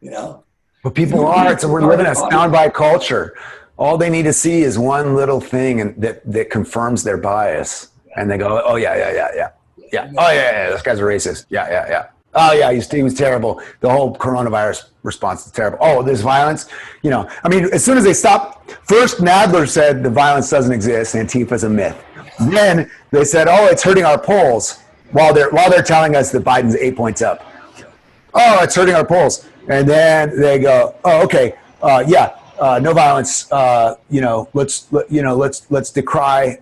But people are. We're living a soundbite culture. All they need to see is one little thing and that confirms their bias. And they go, oh, yeah. Oh, yeah. This guy's a racist. Yeah. Oh, yeah, he was terrible. The whole coronavirus response is terrible. Oh, there's violence. I mean, as soon as they stop, first Nadler said the violence doesn't exist, Antifa's a myth. Then they said, oh, it's hurting our polls while they're telling us that Biden's 8 points up. Oh, it's hurting our polls. And then they go, oh, okay, no violence. Let's decry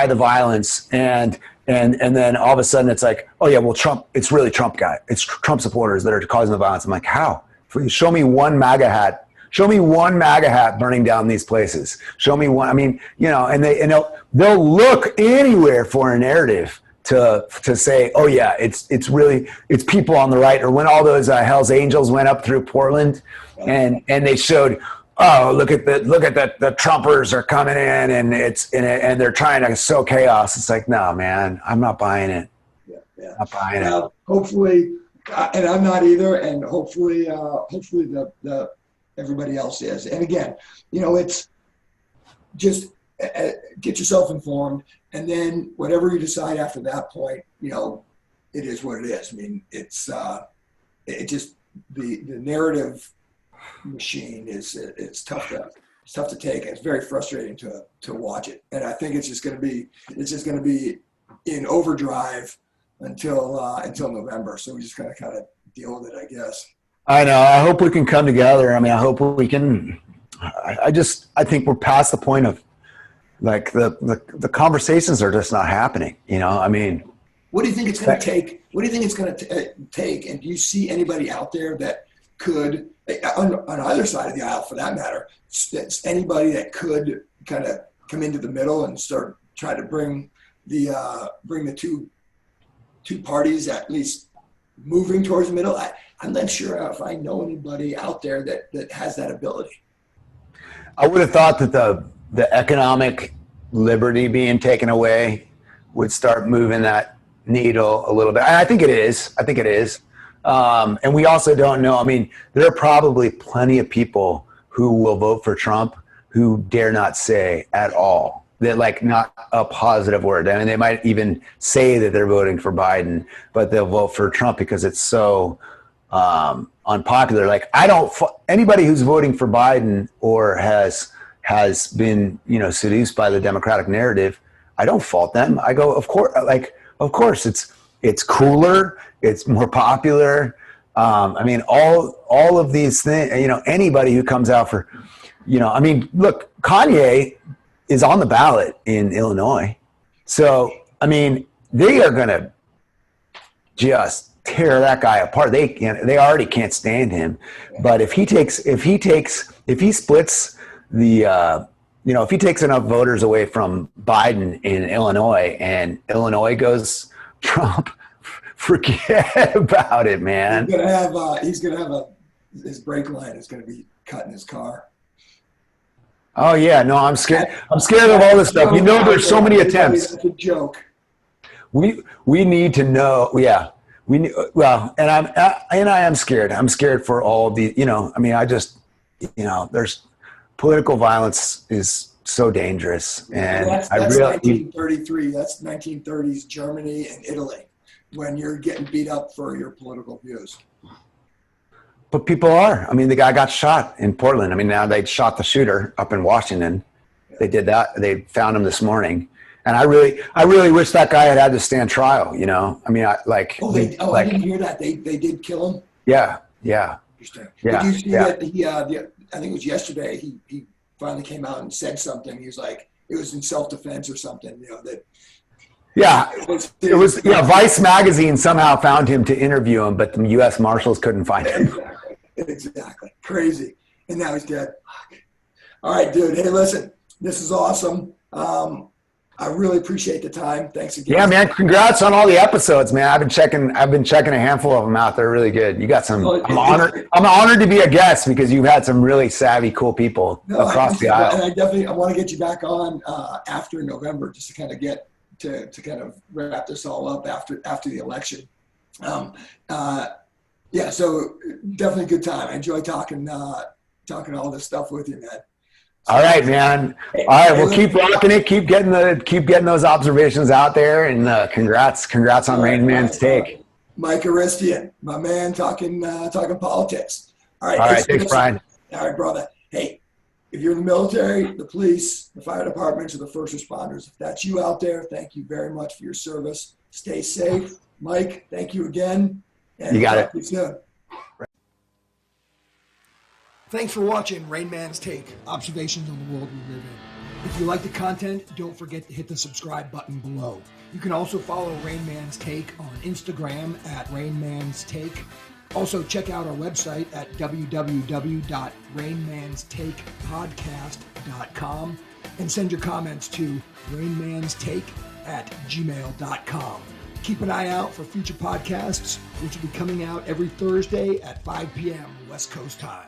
the violence. And then all of a sudden it's like, oh yeah, well, Trump, it's really Trump guy. It's Trump supporters that are causing the violence. I'm like, how? Show me one MAGA hat. Show me one MAGA hat burning down these places. Show me one. I mean, and they'll look anywhere for a narrative to say, oh yeah, it's people on the right. Or when all those Hell's Angels went up through Portland, and they showed, oh, look at the Trumpers are coming in, and they're trying to sow chaos. It's like, no, man, I'm not buying it. Yeah. Not buying it. Hopefully, and I'm not either. And hopefully the everybody else is. And again, it's just get yourself informed, and then whatever you decide after that point, it is what it is. I mean, it's just the narrative machine it's tough to take. It's very frustrating to watch it, and I think it's just going to be in overdrive until November. So we just kind of deal with it, I guess. I know. I hope we can come together. I mean, I hope we can. I think we're past the point of like the conversations are just not happening. I mean, what do you think it's going to take? What do you think it's going to take? And do you see anybody out there that could, on either side of the aisle for that matter, anybody that could kind of come into the middle and start trying to bring the two parties at least moving towards the middle? I'm not sure if I know anybody out there that has that ability. I would have thought that the economic liberty being taken away would start moving that needle a little bit. And I think it is. And we also don't know. I mean, there are probably plenty of people who will vote for Trump who dare not say at all that, like, not a positive word. I mean, they might even say that they're voting for Biden, but they'll vote for Trump because it's so unpopular. Like, anybody who's voting for Biden or has been, seduced by the Democratic narrative, I don't fault them. I go, of course, it's cooler, it's more popular. I mean, all of these things, anybody who comes out for, I mean, look, Kanye is on the ballot in Illinois. So, I mean, they are going to just tear that guy apart. They already can't stand him. But if he splits the, if he takes enough voters away from Biden in Illinois and Illinois goes Trump, forget about it, man. He's gonna have his brake line is gonna be cut in his car. Oh yeah, no, I'm scared. I'm scared of all this stuff. There's so many attempts. It's a joke. We need to know. Yeah, and I am scared. I'm scared for all the. I mean, there's political violence is so dangerous, and that's 1933. That's 1930s Germany and Italy, when you're getting beat up for your political views. But people are. I mean, the guy got shot in Portland. I mean, now they shot the shooter up in Washington. Yeah. They did that. They found him this morning. And I really wish that guy had to stand trial, I mean, I didn't hear that. They did kill him? Yeah. Interesting. Yeah. Did you see that I think it was yesterday, he finally came out and said something. He was like, it was in self-defense or something, that. Yeah, it was. Yeah, Vice magazine somehow found him to interview him, but the U.S. Marshals couldn't find him. Exactly. Crazy. And now he's dead. All right, dude. Hey, listen, this is awesome. I really appreciate the time. Thanks again. Yeah, man. Congrats on all the episodes, man. I've been checking a handful of them out. They're really good. You got some. I'm honored to be a guest because you've had some really savvy, cool people across the aisle. And I want to get you back on after November, just to kind of get to kind of wrap this all up after the election. So definitely a good time. I enjoy talking all this stuff with you, man. All right, man. All right, we'll keep rocking it. Keep getting those observations out there, and congrats on RAINMAN'S take. Mike Oristian, my man, talking politics. All right. All right, thanks, Brian. All right, brother. Hey, if you're in the military, the police, the fire departments, or the first responders, if that's you out there, thank you very much for your service. Stay safe. Mike, thank you again. And you got it. Talk to you soon. Thanks for watching RAINMAN'S Take, observations on the world we live in. If you like the content, don't forget to hit the subscribe button below. You can also follow RAINMAN'S Take on Instagram at RAINMAN'S Take. Also, check out our website at www.rainmanstakepodcast.com and send your comments to rainmanstake@gmail.com. Keep an eye out for future podcasts, which will be coming out every Thursday at 5 p.m. West Coast time.